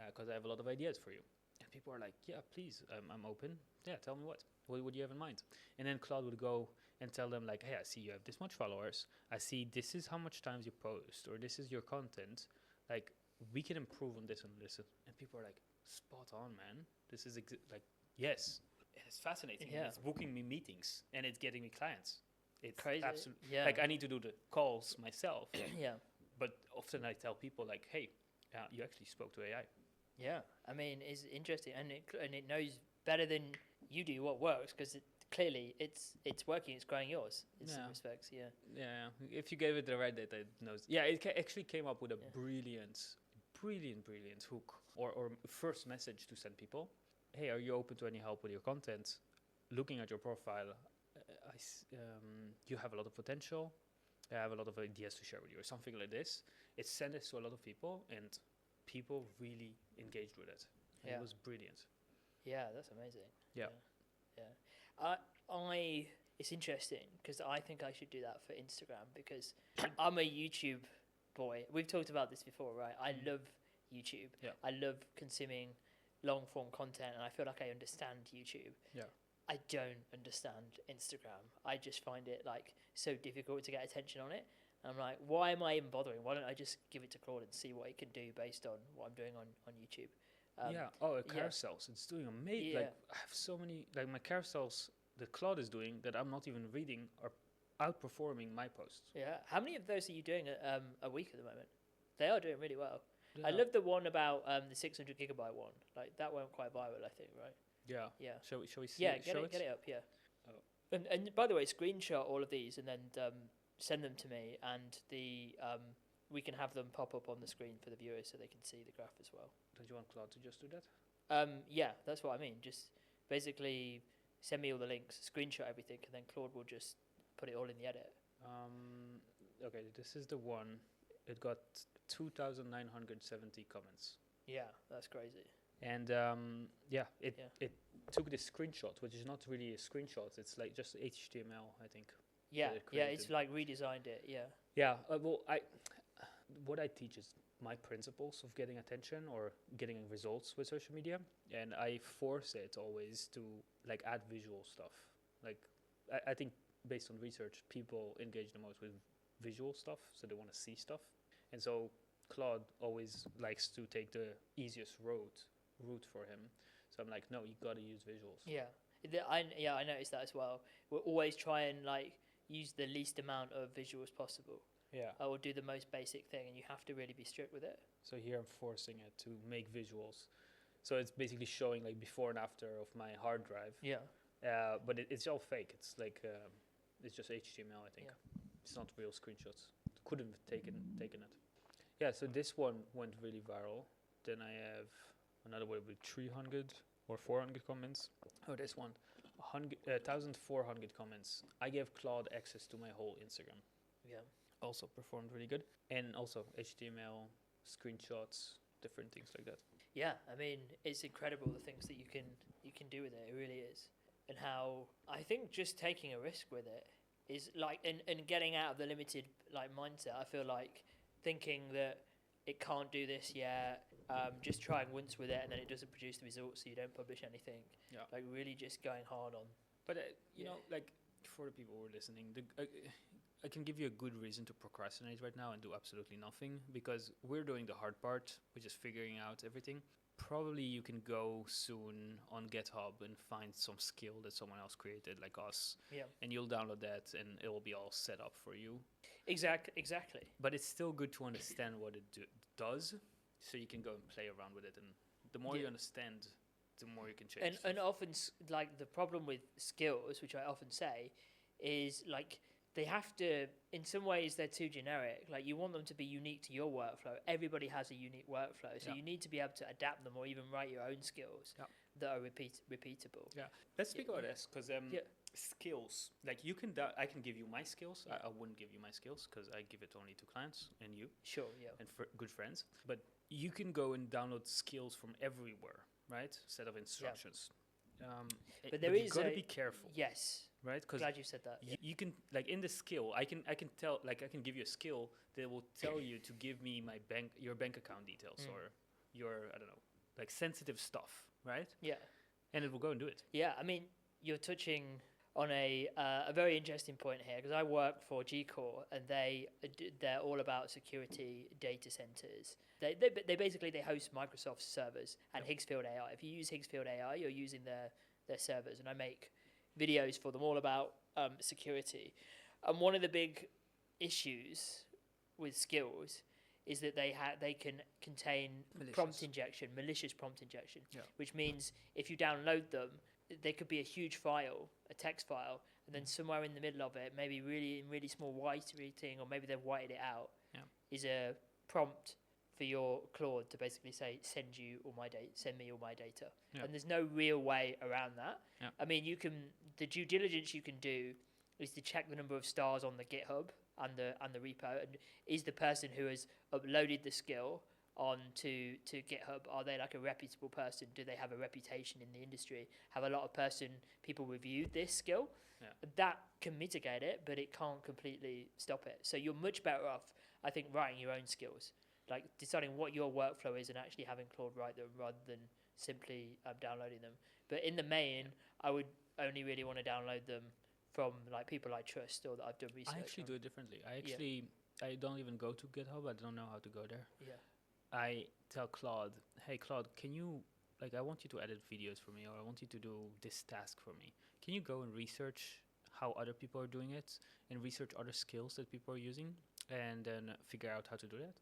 Because I have a lot of ideas for you. And people are like, yeah, please, I'm open. Yeah, tell me what do you have in mind? And then Claude would go and tell them like, hey, I see you have this much followers. I see this is how much times you post, or this is your content. Like, we can improve on this and this. And people are like, spot on, man. This is like, yes. It's fascinating. Yeah. It's booking me meetings and it's getting me clients. It's crazy. Absolutely. Yeah. Like, I need to do the calls myself. Yeah. But often I tell people like, hey, you actually spoke to AI. Yeah, I mean, it's interesting, and it knows better than you do what works, because clearly it's working. It's growing yours in some respects. Yeah. If you gave it the right data, it knows. Yeah, it actually came up with a brilliant hook or first message to send people. Hey, are you open to any help with your content? Looking at your profile, you have a lot of potential. I have a lot of ideas to share with you, or something like this. It sent this to a lot of people, and people really engaged with it. It was brilliant. Yeah, that's amazing. Yeah. It's interesting because I think I should do that for Instagram, because I'm a YouTube boy. We've talked about this before, right? I love YouTube. Yeah. I love consuming long form content, and I feel like I understand YouTube. Yeah. I don't understand Instagram. I just find it like so difficult to get attention on it. I'm like, why am I even bothering? Why don't I just give it to Claude and see what it can do based on what I'm doing on YouTube? Carousels. It's doing amazing. Like, I have so many, like my carousels that Claude is doing that I'm not even reading are outperforming my posts. Yeah. How many of those are you doing a week at the moment? They are doing really well. Yeah. I love the one about the 600 gigabyte one. Like, that went quite viral, I think, right? Yeah. Yeah. Shall we see get it? Get it up, yeah. Oh. And by the way, screenshot all of these and then send them to me, and we can have them pop up on the screen for the viewers so they can see the graph as well. Don't you want Claude to just do that? Yeah, that's what I mean. Just basically send me all the links, screenshot everything, and then Claude will just put it all in the edit. Okay, this is the one. It got 2,970 comments. Yeah, that's crazy. And it took this screenshot, which is not really a screenshot. It's like just HTML, I think. Yeah, it's like redesigned it. Yeah. What I teach is my principles of getting attention or getting results with social media, and I force it always to like add visual stuff. Like I think based on research, people engage the most with visual stuff, so they want to see stuff, and so Claude always likes to take the easiest route for him. So I'm like, no, you got to use visuals. Yeah. I noticed that as well. We'll always try and like use the least amount of visuals possible. Yeah. I will do the most basic thing, and you have to really be strict with it. So here I'm forcing it to make visuals. So it's basically showing like before and after of my hard drive. Yeah. But it's all fake. It's like it's just HTML, I think. Yeah. It's not real screenshots. Couldn't have taken it. Yeah. So this one went really viral. Then I have another one with 300 or 400 comments. Oh, this one, 1,400 comments. I gave Claude access to my whole Instagram. Yeah. Also performed really good, and also HTML, screenshots, different things like that. Yeah, I mean, it's incredible the things that you can do with it. It really is. And how I think just taking a risk with it is like, and getting out of the limited like mindset. I feel like thinking that it can't do this yet, just trying once with it, and then it doesn't produce the results, so you don't publish anything. Yeah. Like really just going hard on. But you know, like for the people who are listening, I can give you a good reason to procrastinate right now and do absolutely nothing, because we're doing the hard part, which is figuring out everything. Probably you can go soon on GitHub and find some skill that someone else created, like us. Yeah. And you'll download that, and it will be all set up for you. Exactly. But it's still good to understand what it does, so you can go and play around with it. And the more you understand, the more you can change. And often, like the problem with skills, which I often say, is like they have to, in some ways they're too generic. Like you want them to be unique to your workflow. Everybody has a unique workflow, so you need to be able to adapt them or even write your own skills that are repeatable. Yeah, let's speak about this, because skills, like you can, I can give you my skills. I wouldn't give you my skills because I give it only to clients and you. Sure, yeah. And for good friends. But you can go and download skills from everywhere, right? Set of instructions. But you've got to be careful. Yes. Right? Because glad you said that. You can, like in the skill, I can tell, like I can give you a skill that will tell you to give me your bank account details or your, I don't know, like sensitive stuff, right? Yeah. And it will go and do it. Yeah, I mean, you're touching on a very interesting point here, because I work for G-Core, and they're all about security data centers. They basically host Microsoft servers and Higgsfield AI. If you use Higgsfield AI, you're using their servers, and I make videos for them all about security. And one of the big issues with skills is that they can contain malicious prompt injection, which means if you download them, they could be a huge file, a text file, and then somewhere in the middle of it, maybe really small whiting, or maybe they've whited it out, is a prompt for your Claude to basically say, send me all my data. And there's no real way around that. I mean, the due diligence you can do is to check the number of stars on the GitHub and the repo, and is the person who has uploaded the skill onto GitHub, are they like a reputable person? Do they have a reputation in the industry? Have a lot of people reviewed this skill? That can mitigate it, but it can't completely stop it. So you're much better off, I think, writing your own skills, like deciding what your workflow is and actually having Claude write them rather than simply downloading them. But in the main, I would only really want to download them from like people I trust or that I've done research. I actually do it differently. I don't even go to GitHub. I don't know how to go there. I tell Claude, hey Claude, can you, like, I want you to edit videos for me, or I want you to do this task for me. Can you go and research how other people are doing it and research other skills that people are using and then figure out how to do that?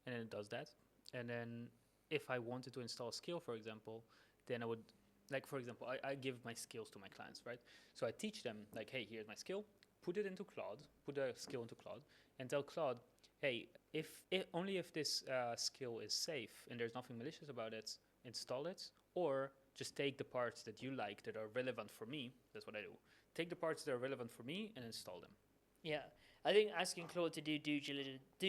And then it does that. And then if I wanted to install a skill, for example, then I would, like, for example, I give my skills to my clients, right? So I teach them, like, hey, here's my skill, put it into Claude, put a skill into Claude, and tell Claude, hey, only if this skill is safe and there's nothing malicious about it, install it, or just take the parts that you like that are relevant for me. That's what I do. Take the parts that are relevant for me and install them. Yeah, I think asking Claude to do due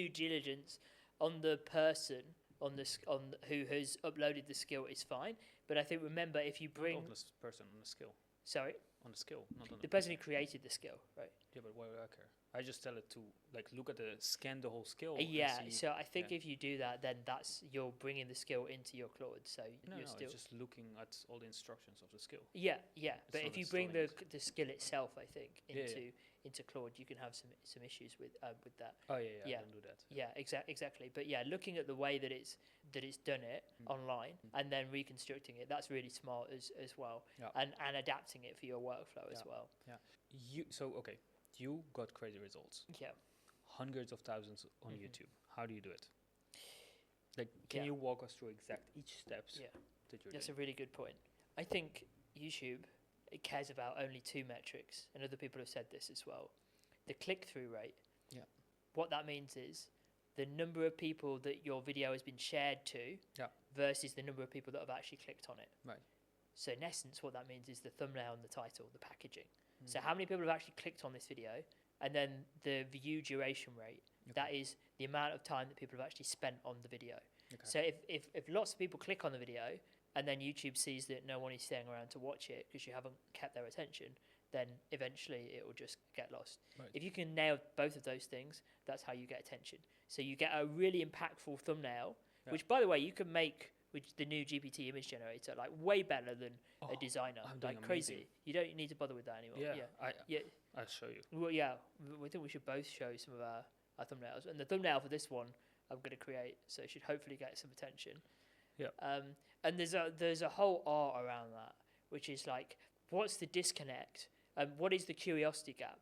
diligence on the person who has uploaded the skill is fine. But I think, remember, if you bring not on the person on the skill. Sorry. On the skill, not on the person who created the skill, right? Yeah, but why would I care? I just tell it to, like, scan the whole skill. So I think if you do that, then you're bringing the skill into your Claude. So you're still it's just looking at all the instructions of the skill. Yeah. But if you bring the skill itself, I think into Claude, you can have some issues with that. Oh yeah, don't do that. Yeah, exactly. But yeah, looking at the way that it's that it's done it online and then reconstructing it. That's really smart as well. And adapting it for your workflow as well. You got crazy results. Yeah. Hundreds of thousands on YouTube. How do you do it? Like, can you walk us through each steps that you're That's doing? a really good point. I think YouTube, it cares about only two metrics, and other people have said this as well. The click-through rate. Yeah. What that means is the number of people that your video has been shared to versus the number of people that have actually clicked on it. Right. So in essence, what that means is the thumbnail and the title, the packaging. So how many people have actually clicked on this video, and then the view duration rate. That is the amount of time that people have actually spent on the video. So if lots of people click on the video, and then YouTube sees that no one is staying around to watch it because you haven't kept their attention, then eventually it will just get lost. Right. If you can nail both of those things, that's how you get attention. So you get a really impactful thumbnail, which, by the way, you can make with the new GPT image generator, like way better than a designer, like crazy. You don't need to bother with that anymore. I'll show you. Well, we think we should both show some of our thumbnails, and the thumbnail for this one I'm going to create, so it should hopefully get some attention. Yeah. And there's a whole art around that, which is like, what's the disconnect? What is the curiosity gap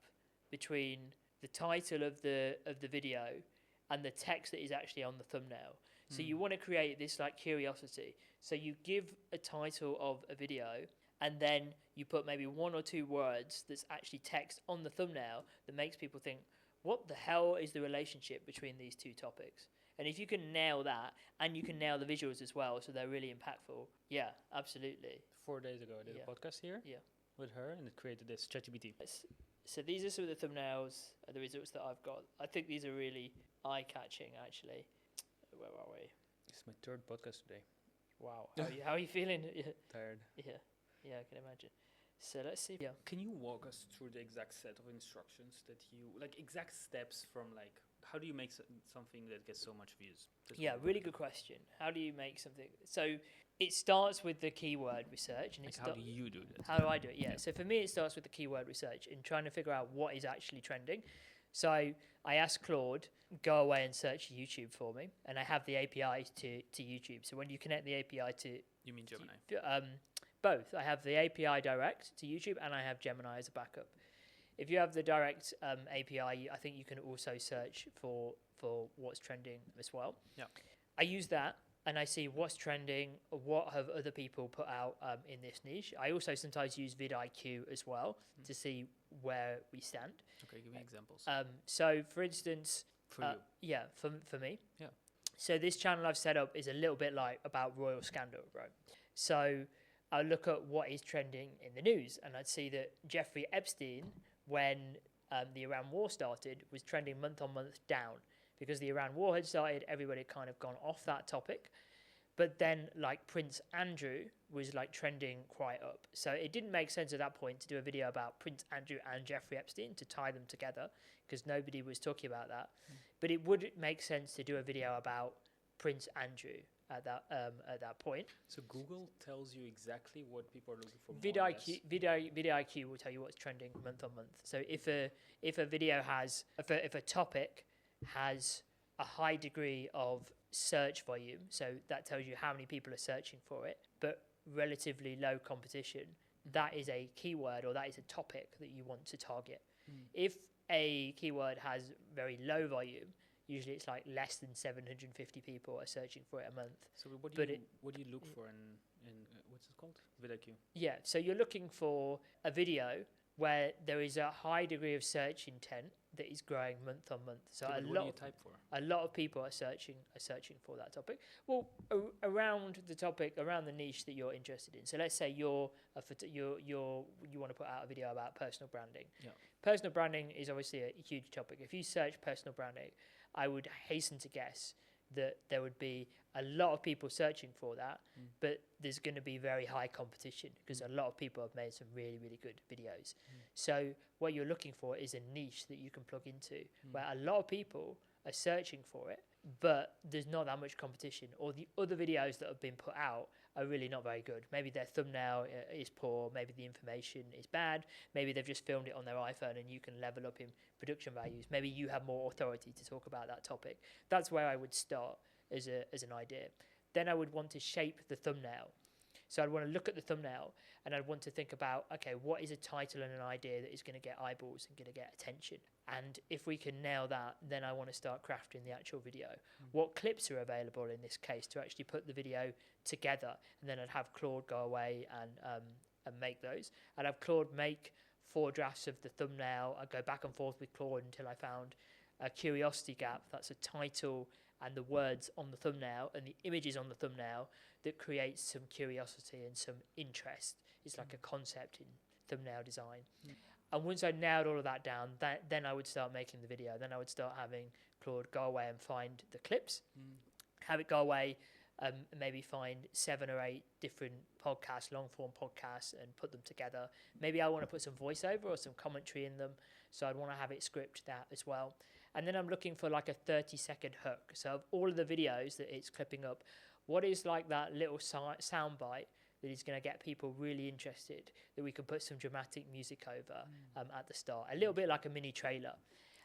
between the title of the video and the text that is actually on the thumbnail? So you want to create this like curiosity. So you give a title of a video, and then you put maybe one or two words that's actually text on the thumbnail that makes people think, what the hell is the relationship between these two topics? And if you can nail that, and you can nail the visuals as well, so they're really impactful. Yeah, absolutely. 4 days ago, I did a podcast here with her, and it created this ChatGPT. So these are some of the thumbnails, the results that I've got. I think these are really eye-catching, actually. Where are we? It's my third podcast today. Wow. How are you feeling? Tired. Yeah, I can imagine. So let's see. Yeah. Can you walk us through the exact set of instructions that you, like exact steps from like, how do you make something that gets so much views? Really good question. How do you make something? So it starts with the keyword research. And how do you do that? How do I do it? Yeah. So for me, it starts with the keyword research and trying to figure out what is actually trending. So I asked Claude, go away and search YouTube for me. And I have the API to YouTube. So when you connect the API to... You mean Gemini? Both. I have the API direct to YouTube, and I have Gemini as a backup. If you have the direct API, I think you can also search for what's trending as well. Yeah. I use that, and I see what's trending, what have other people put out in this niche. I also sometimes use vidIQ as well to see where we stand. Okay, give me examples. So, for instance... For you? Yeah, for me. Yeah. So this channel I've set up is a little bit like about royal scandal, right? So I'll look at what is trending in the news, and I'd see that Jeffrey Epstein, when the Iran war started, was trending month on month down. Because the Iran war had started, everybody had kind of gone off that topic. But then, like, Prince Andrew was, like, trending quite up. So it didn't make sense at that point to do a video about Prince Andrew and Jeffrey Epstein, to tie them together, because nobody was talking about that. But it would make sense to do a video about Prince Andrew at that point. So Google tells you exactly what people are looking for. vidIQ will tell you what's trending month on month. So if a video has, if a topic has a high degree of search volume, so that tells you how many people are searching for it, but relatively low competition, that is a keyword, or that is a topic that you want to target. If a keyword has very low volume, usually it's like less than 750 people are searching for it a month. So what do you look for in what's it called? vidIQ? Yeah, so you're looking for a video where there is a high degree of search intent that is growing month on month. So what do you type for? A lot of people are searching for that topic. Well, around the topic, around the niche that you're interested in. So let's say you want to put out a video about personal branding. Yeah. Personal branding is obviously a huge topic. If you search personal branding, I would hasten to guess that there would be a lot of people searching for that, but there's going to be very high competition because a lot of people have made some really, really good videos. So what you're looking for is a niche that you can plug into where a lot of people are searching for it, but there's not that much competition, or the other videos that have been put out are really not very good. Maybe their thumbnail is poor, maybe the information is bad, maybe they've just filmed it on their iPhone and you can level up in production values. Maybe you have more authority to talk about that topic. That's where I would start as an idea. then I would want to shape the thumbnail. So I'd want to look at the thumbnail and I'd want to think about, okay, what is a title and an idea that is going to get eyeballs and going to get attention? And if we can nail that, then I want to start crafting the actual video. What clips are available in this case to actually put the video together? And then I'd have Claude go away and make those. I'd have Claude make 4 drafts of the thumbnail. I'd go back and forth with Claude until I found a curiosity gap. That's a title and the words on the thumbnail and the images on the thumbnail that creates some curiosity and some interest. It's like a concept in thumbnail design. And once I nailed all of that down, then I would start making the video. Then I would start having Claude go away and find the clips, have it go away, maybe find 7 or 8 different podcasts, long-form podcasts, and put them together. Maybe I want to put some voiceover or some commentary in them, so I'd want to have it script that as well. And then I'm looking for like a 30-second hook. So of all of the videos that it's clipping up, what is like that little sound bite that is going to get people really interested, that we can put some dramatic music over at the start, a little bit like a mini trailer.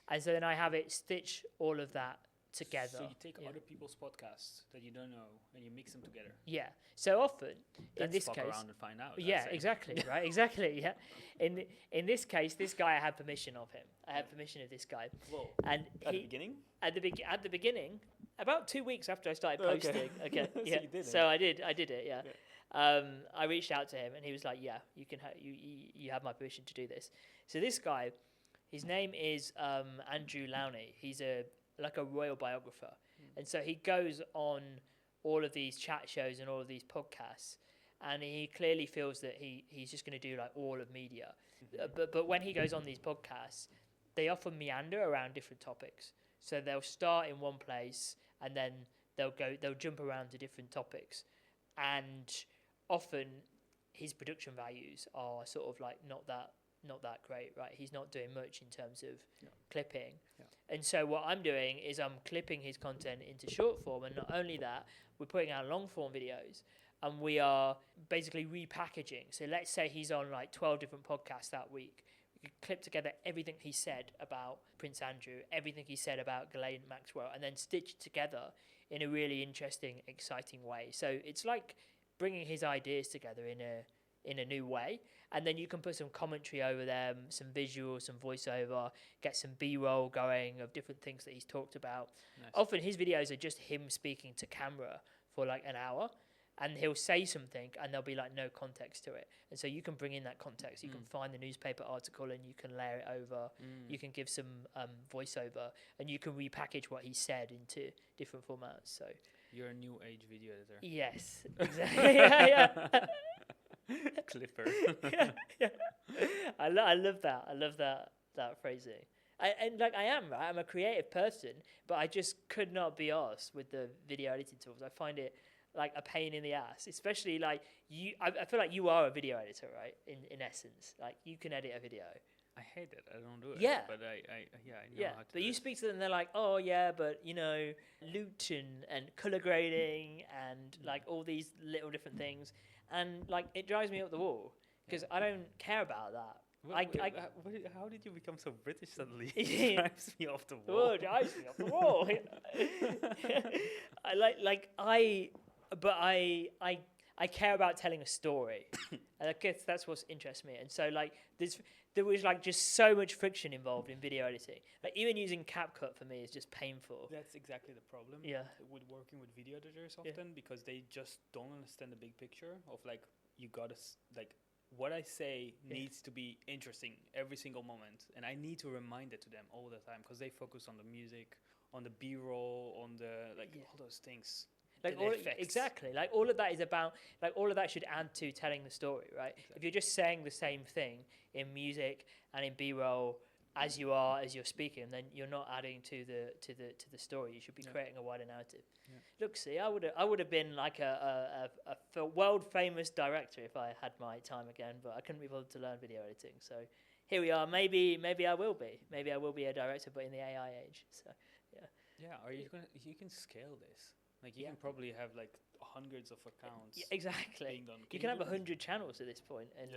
And so then I have it stitch all of that together. So you take other people's podcasts that you don't know and you mix them together. Yeah. So often, in this fuck case, around and find out. yeah, exactly, right, exactly, yeah. In this case, this guy, I had permission of him. I had permission of this guy. Whoa. And at the beginning? At the beginning, about 2 weeks after I started posting. Okay. So Yeah. you did it. So I did it. Yeah. I reached out to him and he was like, "Yeah, you can. You have my permission to do this." So this guy, his name is Andrew Lowney. He's like a royal biographer, and so he goes on all of these chat shows and all of these podcasts, and he clearly feels that he's just going to do like all of media. But when he goes on these podcasts, they often meander around different topics. So they'll start in one place and then they'll jump around to different topics, and often his production values are sort of like not that great, right? He's not doing much in terms of clipping. And so what I'm doing is I'm clipping his content into short form, and not only that, we're putting out long form videos, and we are basically repackaging. So let's say he's on like 12 different podcasts that week. We could clip together everything he said about Prince Andrew, everything he said about Ghislaine Maxwell, and then stitch it together in a really interesting, exciting way. So it's like bringing his ideas together in a new way, and then you can put some commentary over them, some visuals, some voiceover, get some B-roll going of different things that he's talked about. Nice. Often his videos are just him speaking to camera for like an hour, and he'll say something and there'll be like no context to it, and so you can bring in that context. You can find the newspaper article and you can layer it over. You can give some voiceover, and you can repackage what he said into different formats. So you're a new age video editor. Yes, exactly. yeah. Clipper. yeah. I love that. I love that phrasing. I am, right? I'm a creative person, but I just could not be arsed with the video editing tools. I find it like a pain in the ass, especially like you. I feel like you are a video editor, right? In essence, like you can edit a video. I hate it. I don't do it. Yeah. But I know how to. But you speak to them, and they're like, "Oh yeah, but you know, loot and color grading and like all these little different things." And like it drives me up the wall because I don't care about that. How did you become so British suddenly? It drives me off the wall. Oh, it drives me off the wall. I care about telling a story, and I guess that's what interests me. And so like there was like just so much friction involved in video editing. Like even using CapCut for me is just painful. That's exactly the problem. With working with video editors often, because they just don't understand the big picture of like you gotta like what I say needs to be interesting every single moment, and I need to remind it to them all the time because they focus on the music, on the B-roll, on the all those things. Like exactly, like all of that is about, like all of that should add to telling the story, right? Exactly. If you're just saying the same thing in music and in B-roll as you're speaking, then you're not adding to the story. You should be creating a wider narrative. Look, see, I would have been like a world famous director if I had my time again, but I couldn't be bothered to learn video editing. So here we are. Maybe I will be. Maybe I will be a director, but in the AI age. So yeah. Are you gonna? You can scale this. Like you can probably have like hundreds of accounts. Yeah, exactly. You can have 100 channels at this point and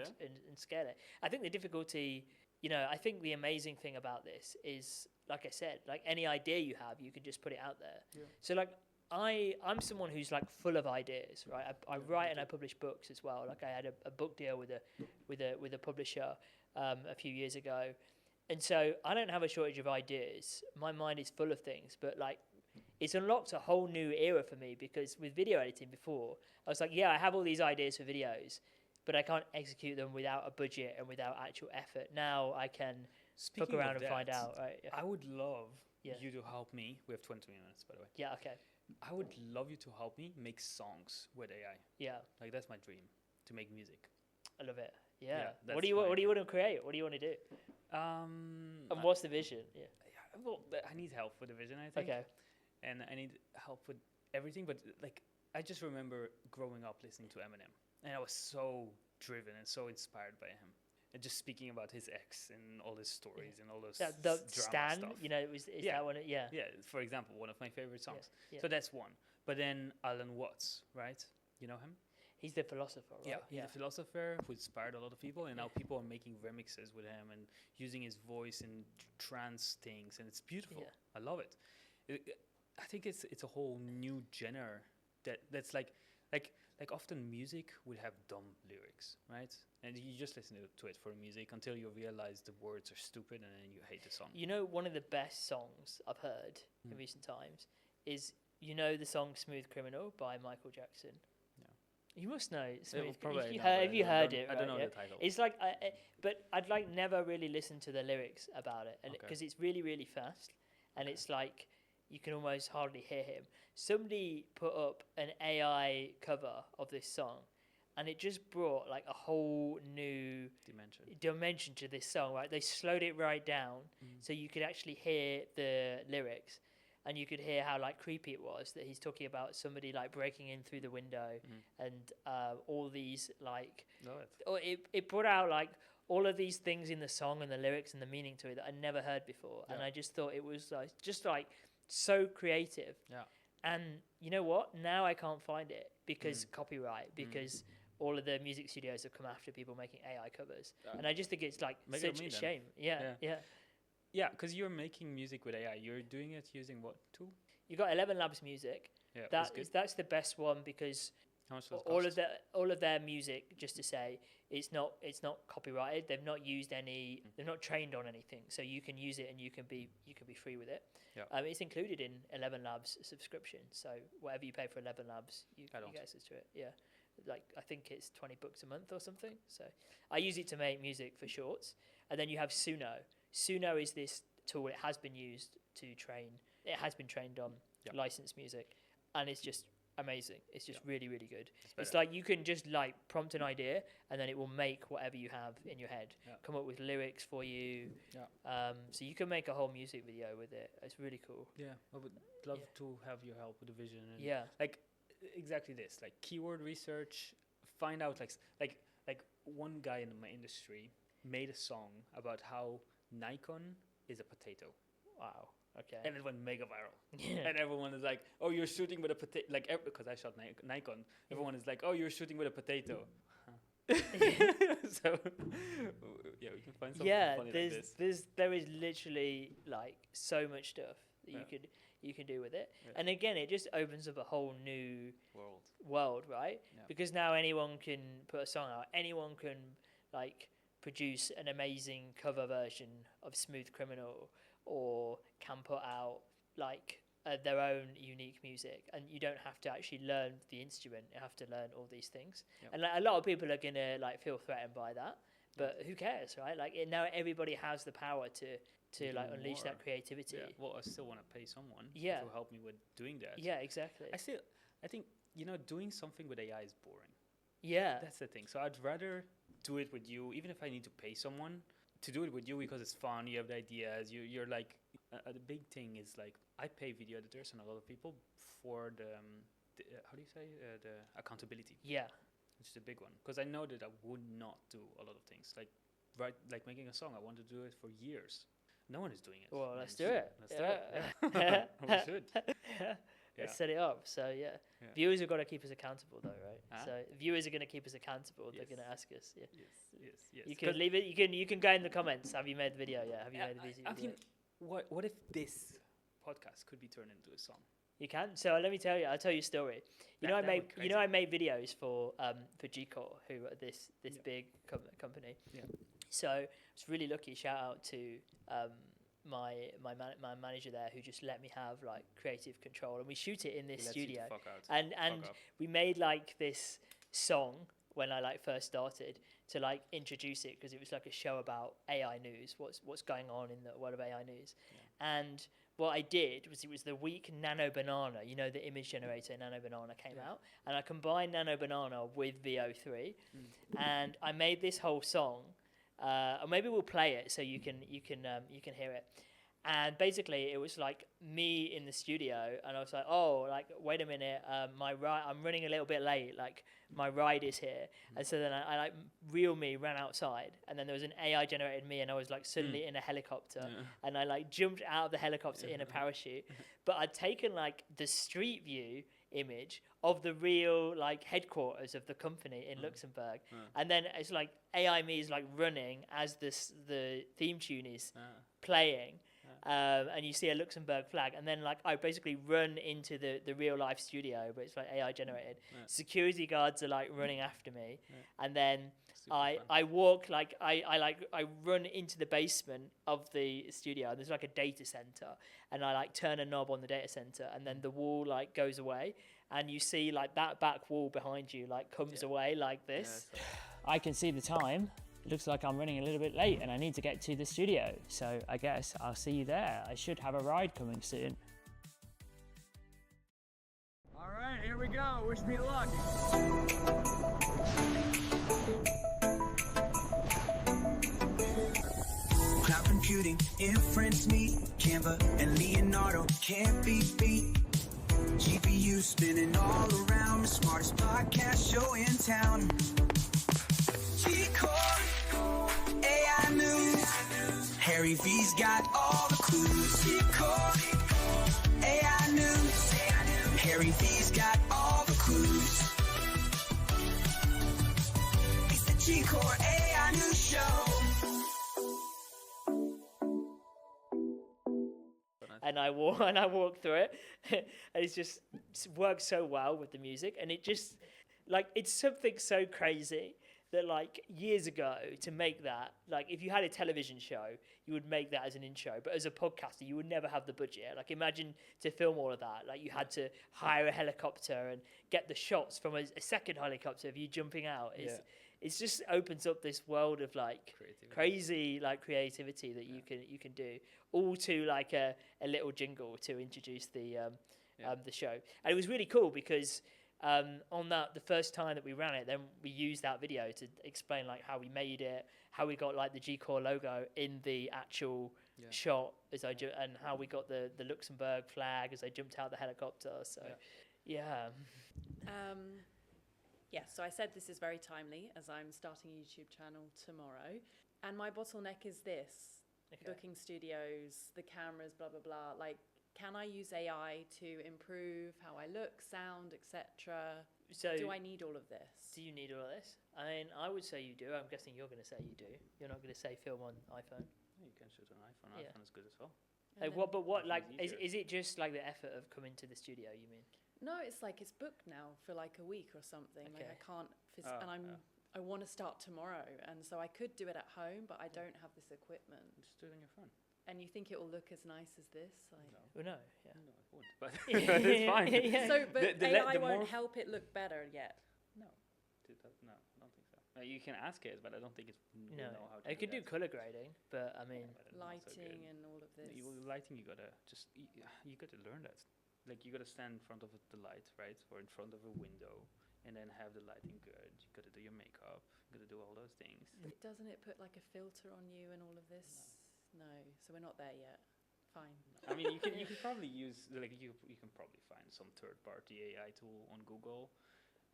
scale it. I think the difficulty, I think the amazing thing about this is, like I said, like any idea you have, you can just put it out there. Yeah. So like I'm someone who's like full of ideas, right? I write and I publish books as well. Like I had a book deal with a publisher a few years ago, and so I don't have a shortage of ideas. My mind is full of things, but like it's unlocked a whole new era for me, because with video editing before, I was like, yeah, I have all these ideas for videos, but I can't execute them without a budget and without actual effort. Now I can look around and find out. Right? Yeah. I would love you to help me. We have 20 minutes, by the way. Yeah. Okay. I would love you to help me make songs with AI. Yeah. Like that's my dream, to make music. I love it. Yeah. What do you want to create? What do you want to do? And what's the vision? Yeah. Well, I need help with the vision, I think. Okay. And I need help with everything, but like I just remember growing up listening to Eminem, and I was so driven and so inspired by him, and just speaking about his ex and all his stories and all those the Stan stuff. You know, is that one? Yeah. Yeah. For example, one of my favorite songs. Yeah. So that's one. But then Alan Watts, right? You know him? He's the philosopher, right? Yeah, he's a philosopher who inspired a lot of people, and now people are making remixes with him and using his voice in trance things, and it's beautiful. Yeah. I love it. I think it's a whole new genre that's like often music would have dumb lyrics, right? And you just listen to it for music until you realize the words are stupid, and then you hate the song. You know, one of the best songs I've heard in recent times is, you know, the song "Smooth Criminal" by Michael Jackson. You must know Smooth. Have you heard it? I don't know the title. It's like, but I'd like never really listened to the lyrics about it, and because it's really, really fast, and it's like you can almost hardly hear him. Somebody put up an AI cover of this song, and it just brought like a whole new dimension to this song. Right, they slowed it right down so you could actually hear the lyrics. And you could hear how like creepy it was, that he's talking about somebody like breaking in through the window, and all these like. It brought out like all of these things in the song and the lyrics and the meaning to it that I'd never heard before, and I just thought it was like just like so creative. Yeah. And you know what? Now I can't find it because copyright, because all of the music studios have come after people making AI covers, and I just think it's like such a shame. Yeah. Yeah, because you're making music with AI. You're doing it using what tool? You got 11 Labs Music. Yeah, that's the best one, because how much does it all cost? all of their music, just to say, it's not copyrighted. They've not used any. They're not trained on anything, so you can use it and you can be free with it. Yeah. It's included in 11 Labs subscription. So whatever you pay for 11 Labs, you get access to it. Yeah. Like I think it's $20 a month or something. So I use it to make music for shorts, and then you have Suno. Suno is this tool. It has been used to train. It has been trained on licensed music, and it's just amazing. It's just really, really good. It's like you can just like prompt an idea, and then it will make whatever you have in your head come up with lyrics for you. So you can make a whole music video with it. It's really cool. Yeah, I would love to have your help with the vision. And like exactly this, like keyword research. Find out like one guy in my industry made a song about how Nikon is a potato. Wow. Okay. And it went mega viral. And everyone is like, "Oh, you're shooting with a potato!" Like, because I shot Nikon, everyone is like, "Oh, you're shooting with a potato." So, yeah, we can find something funny like this. There is literally like so much stuff that you can do with it, and again, it just opens up a whole new world, right? Yeah. Because now anyone can put a song out. Anyone can like produce an amazing cover version of Smooth Criminal, or can put out like their own unique music, and you don't have to actually learn the instrument. You have to learn all these things, and like, a lot of people are gonna like feel threatened by that, but who cares, right? Like now everybody has the power to like unleash that creativity. Yeah. Well, I still want to pay someone to help me with doing that. Yeah, exactly. I think doing something with AI is boring. Yeah, that's the thing. So I'd rather do it with you, even if I need to pay someone to do it with you, because it's fun. You have the ideas. You're like the big thing is like I pay video editors and a lot of people for the how do you say the accountability. Yeah, which is a big one, because I know that I would not do a lot of things like making a song. I want to do it for years. No one is doing it. Well, let's do it. Let's do it. We should. Let's set it up. So viewers have got to keep us accountable, though, right? So viewers are going to keep us accountable. Yes. They're going to ask us. Yeah. Yes. You can leave it. You can go in the comments. Have you made the video? Yeah. Have you made the video? I mean, what if this podcast could be turned into a song? You can. So let me tell you. I'll tell you a story. I made videos for G-Core, who are this big company. Yeah. So I was really lucky. Shout out to my manager there, who just let me have like creative control, and we shoot it in this studio. And we made like this song when I like first started to like introduce it, because it was like a show about AI news, what's going on in the world of AI news. And what I did was, it was the week NanoBanana, the image generator NanoBanana came out, and I combined NanoBanana with VO3, and I made this whole song. Or maybe we'll play it so you can hear it. And basically, it was like me in the studio, and I was like, "Oh, like wait a minute, I'm running a little bit late. Like my ride is here." And so then I like real me ran outside, and then there was an AI generated me, and I was like suddenly in a helicopter, and I like jumped out of the helicopter in a parachute. But I'd taken like the street view image of the real like headquarters of the company in Luxembourg, and then it's like AI me is like running as the theme tune is playing. And you see a Luxembourg flag, and then like I basically run into the real life studio, but it's like AI generated. Security guards are like running after me, and then I walk like I run into the basement of the studio, and there's like a data center, and I like turn a knob on the data center, and then the wall like goes away, and you see like that back wall behind you like comes away like this. I can see the time. It looks like I'm running a little bit late and I need to get to the studio. So I guess I'll see you there. I should have a ride coming soon. All right, here we go. Wish me luck. Cloud computing, inference meet, Canva and Leonardo can't be beat. GPU spinning all around, the smartest podcast show in town. G-Core, AI News. Harry V's got all the clues. G-Core, AI News. Harry V's got all the clues. It's the G-Core AI News Show. And I walk through it, and it just works so well with the music, and it just like it's something so crazy that like years ago to make that, like if you had a television show, you would make that as an intro, but as a podcaster, you would never have the budget. Like imagine to film all of that, like you had to hire a helicopter and get the shots from a second helicopter of you jumping out. It's just opens up this world of like crazy like creativity that you can do, all to like a little jingle to introduce the show. And it was really cool because on the first time that we ran it, then we used that video to explain like how we made it, how we got like the G-Core logo in the actual shot as and how we got the Luxembourg flag as I jumped out the helicopter. So so I said this is very timely as I'm starting a YouTube channel tomorrow, and my bottleneck is this: booking studios, the cameras, blah blah blah. Like, can I use AI to improve how I look, sound, etc.? So do I need all of this? Do you need all of this? I mean, I would say you do. I'm guessing you're going to say you do. You're not going to say film on iPhone. You can shoot on iPhone. Yeah. iPhone is good as well. Like, what like is it just like the effort of coming to the studio, you mean? No, it's like it's booked now for like a week or something. Okay. Like I can't I want to start tomorrow, and so I could do it at home, but I don't have this equipment. Just do it on your phone. And you think it will look as nice as this? Like no. Well, no, yeah. No, it would, but it's fine. So, but AI won't help it look better yet? No, I don't think so. You can ask it, but I don't think it's know how to do It could do color grading, but I mean... lighting and all of this. Lighting, you gotta learn that. Like, you gotta stand in front of the light, right? Or in front of a window, and then have the lighting good. You gotta do your makeup. You gotta do all those things. Doesn't it put like a filter on you and all of this? No, so we're not there yet. Fine. I mean, you can probably use like you can probably find some third-party AI tool on Google.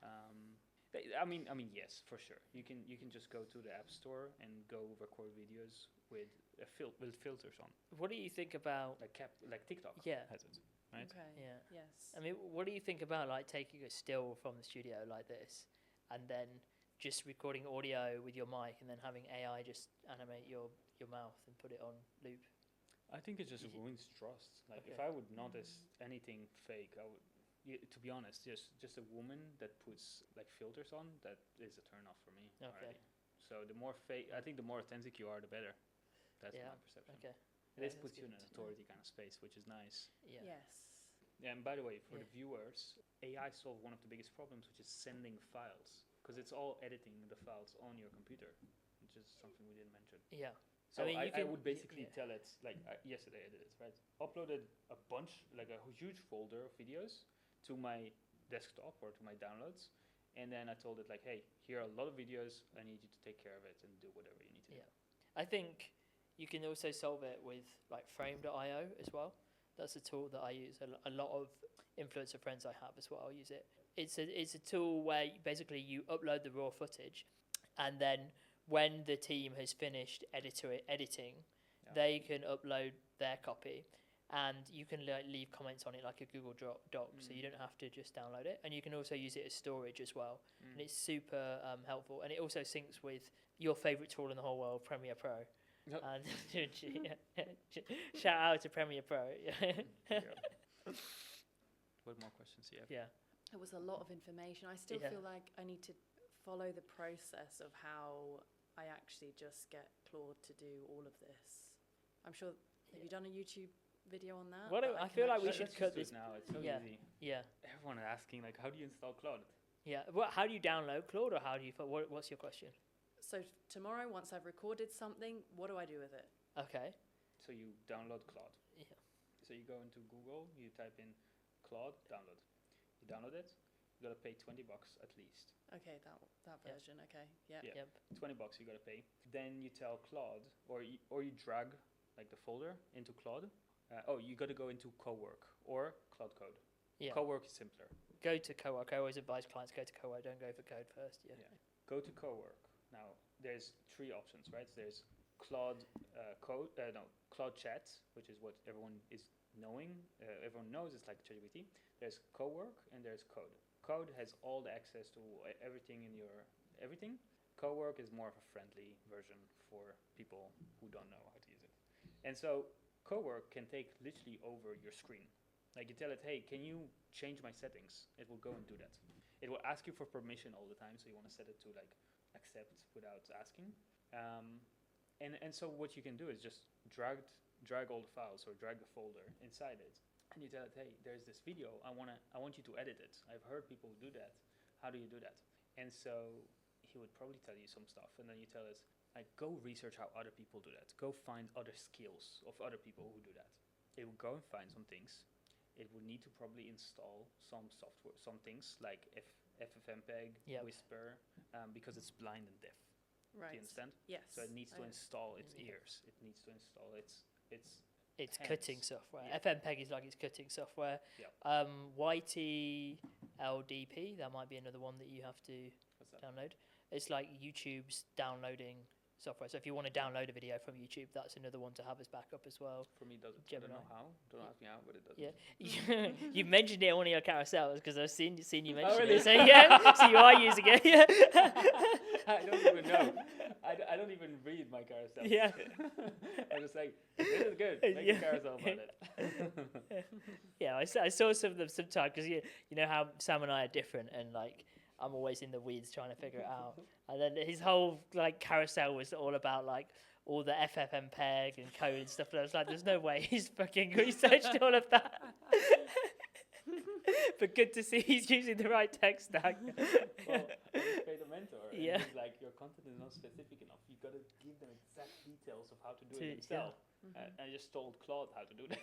I mean, yes, for sure. You can just go to the App Store and go record videos with filters on. What do you think about like TikTok? Yeah. Has it, right? Okay. Yeah. Yes. I mean, what do you think about like taking a still from the studio like this, and then just recording audio with your mic, and then having AI just animate your mouth and put it on loop? I think it just ruins trust. Like if I would notice anything fake, I would. To be honest, just a woman that puts like filters on, that is a turn off for me. Okay. Already. So the more fake, I think the more authentic you are, the better. That's my perception. Okay. This puts you in an authority kind of space, which is nice. Yeah. Yes. Yeah, and by the way, for the viewers, AI solved one of the biggest problems, which is sending files, because it's all editing the files on your computer, which is something we didn't mention. Yeah. So I mean, I would basically tell it, like yesterday I did it, right? Uploaded a bunch, like a huge folder of videos to my desktop or to my downloads. And then I told it like, hey, here are a lot of videos. I need you to take care of it and do whatever you need to do. I think you can also solve it with like frame.io as well. That's a tool that I use. A lot of influencer friends I have as well use it. It's a tool where basically you upload the raw footage, and then when the team has finished editing, they can upload their copy, and you can leave comments on it like a Google Doc, so you don't have to just download it. And you can also use it as storage as well, and it's super helpful. And it also syncs with your favorite tool in the whole world, Premiere Pro. Yep. And shout out to Premiere Pro. What more questions do you have? Yeah. It was a lot of information. I still feel like I need to follow the process of how I actually just get Claude to do all of this. I'm sure. Have you done a YouTube video on that? I feel like we should cut this now. It's so easy. Yeah. Everyone is asking like, how do you install Claude? Yeah. How do you download Claude, or how do you? What's your question? So tomorrow, once I've recorded something, what do I do with it? Okay. So you download Claude. Yeah. So you go into Google, you type in Claude, download. You download it. You gotta pay $20 at least. Okay, that version. Okay. Yeah. Yep. $20 you gotta pay. Then you tell Claude, or you drag like the folder into Claude. You gotta go into Cowork or Cloud Code. Yeah. Cowork is simpler. Go to Cowork. I always advise clients go to Cowork. Don't go for code first. Yeah. Go to Cowork. Now there's 3 options, right? There's Cloud Cloud Chat, which is what everyone is knowing. Everyone knows it's like ChatGPT. There's Cowork and there's Code. Code has all the access to everything in your everything. Cowork is more of a friendly version for people who don't know how to use it. And so Cowork can take literally over your screen. Like you tell it, hey, can you change my settings? It will go and do that. It will ask you for permission all the time, so you want to set it to like accept without asking. And so what you can do is just drag all the files or drag the folder inside it, and you tell it, hey, there's this video. I want you to edit it. I've heard people do that. How do you do that? And so he would probably tell you some stuff, and then you tell it, like, go research how other people do that. Go find other skills of other people who do that. It would go and find some things. It would need to probably install some software, some things like FFmpeg, Whisper, because it's blind and deaf. Right. Do you understand? Yes. So it needs to install its ears. It needs to install its It's hands. cutting software. FFmpeg is like it's cutting software. Yep. YTLDP, that might be another one that you have to download. It's like YouTube's downloading software. So if you want to download a video from YouTube, that's another one to have as backup as well. For me, it doesn't. Gemini. I don't know how. Don't ask me how, but it doesn't. Yeah, you've mentioned it on one of your carousels because I've seen you mention really? it. So so you are using it. I don't even know. I don't even read my carousel. Yeah. I'm just like, this is good. Make a carousel about it. Yeah, I saw some of them sometimes because you know how Sam and I are different, and like I'm always in the weeds trying to figure it out. And then his whole like carousel was all about like all the FFmpeg and code and stuff. And I was like, there's no way he's fucking researched all of that. But good to see he's using the right tech stack. Well, I just paid a mentor. And Yeah. he's like, your content is not specific enough. You got to give them exact details of how to do it themselves. I just told Claude how to do that.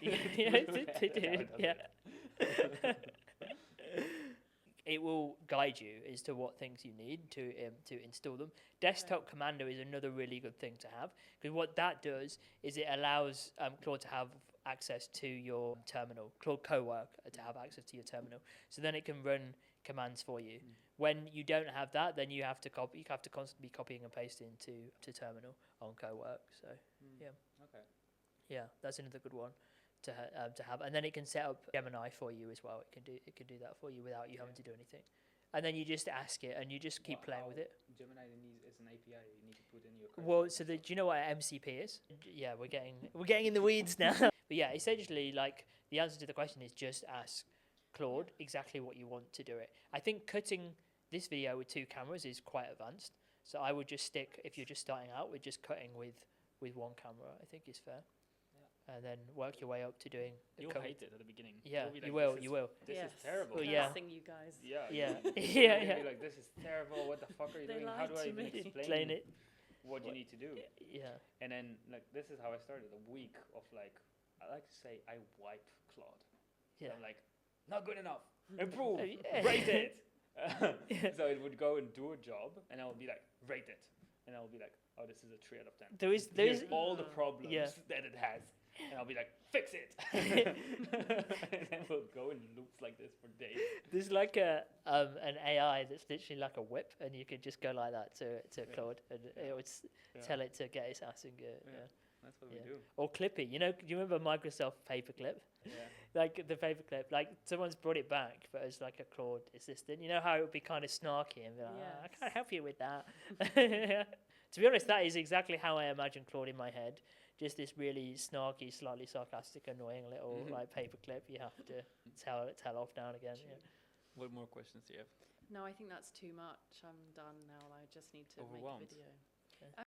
It will guide you as to what things you need to install them. Desktop Commander is another really good thing to have, because what that does is it allows Claude to have access to your terminal, Claude Cowork to have access to your terminal. So then it can run commands for you. When you don't have that, then you have to constantly be copying and pasting to terminal on Cowork. So Okay. yeah, that's another good one to have, and then it can set up Gemini for you as well. It can do that for you without you having to do anything, and then you just ask it and you just keep playing with it. Gemini is an API you need to put in your Well, so do you know what MCP is? Yeah, we're getting in the weeds now. But yeah, essentially, like the answer to the question is just ask Claude exactly what you want to do it. I think cutting this video with 2 cameras is quite advanced. So I would just stick, if you're just starting out, with just cutting with 1 camera. I think is fair. And then work your way up to doing. You'll hate it at the beginning. Yeah, You'll be like, you will. This is terrible. Well, yeah. Cursing you guys. Yeah. Yeah. You'll be like, this is terrible. What the fuck are you They doing? How do I lied to even me. explain it? What you need to do? Yeah. And then like this is how I started. A week of like, I like to say I wipe Claude. Yeah. I'm like, not good enough. Improve. Yeah. Rate it. So it would go and do a job, and I would be like, rate it, and I would be like, oh, this is a 3 out of 10. There is Here's all the problems Yeah. that it has, and I'll be like, fix it. And then we'll go in loops like this for days. There's like an AI that's literally like a whip, and you could just go like that to Claude, and it would tell it to get its ass in gear. Yeah. That's what we do. Or Clippy. You know, do you remember Microsoft Paperclip? Yeah. Like the Paperclip. Like someone's brought it back, but as like a Claude assistant. You know how it would be kind of snarky and be like, I can't help you with that. To be honest, that is exactly how I imagine Claude in my head. Just this really snarky, slightly sarcastic, annoying little like paperclip you have to tell off now and again. Yeah. What more questions do you have? No, I think that's too much. I'm done now. I just need to make a Overwhelmed. video.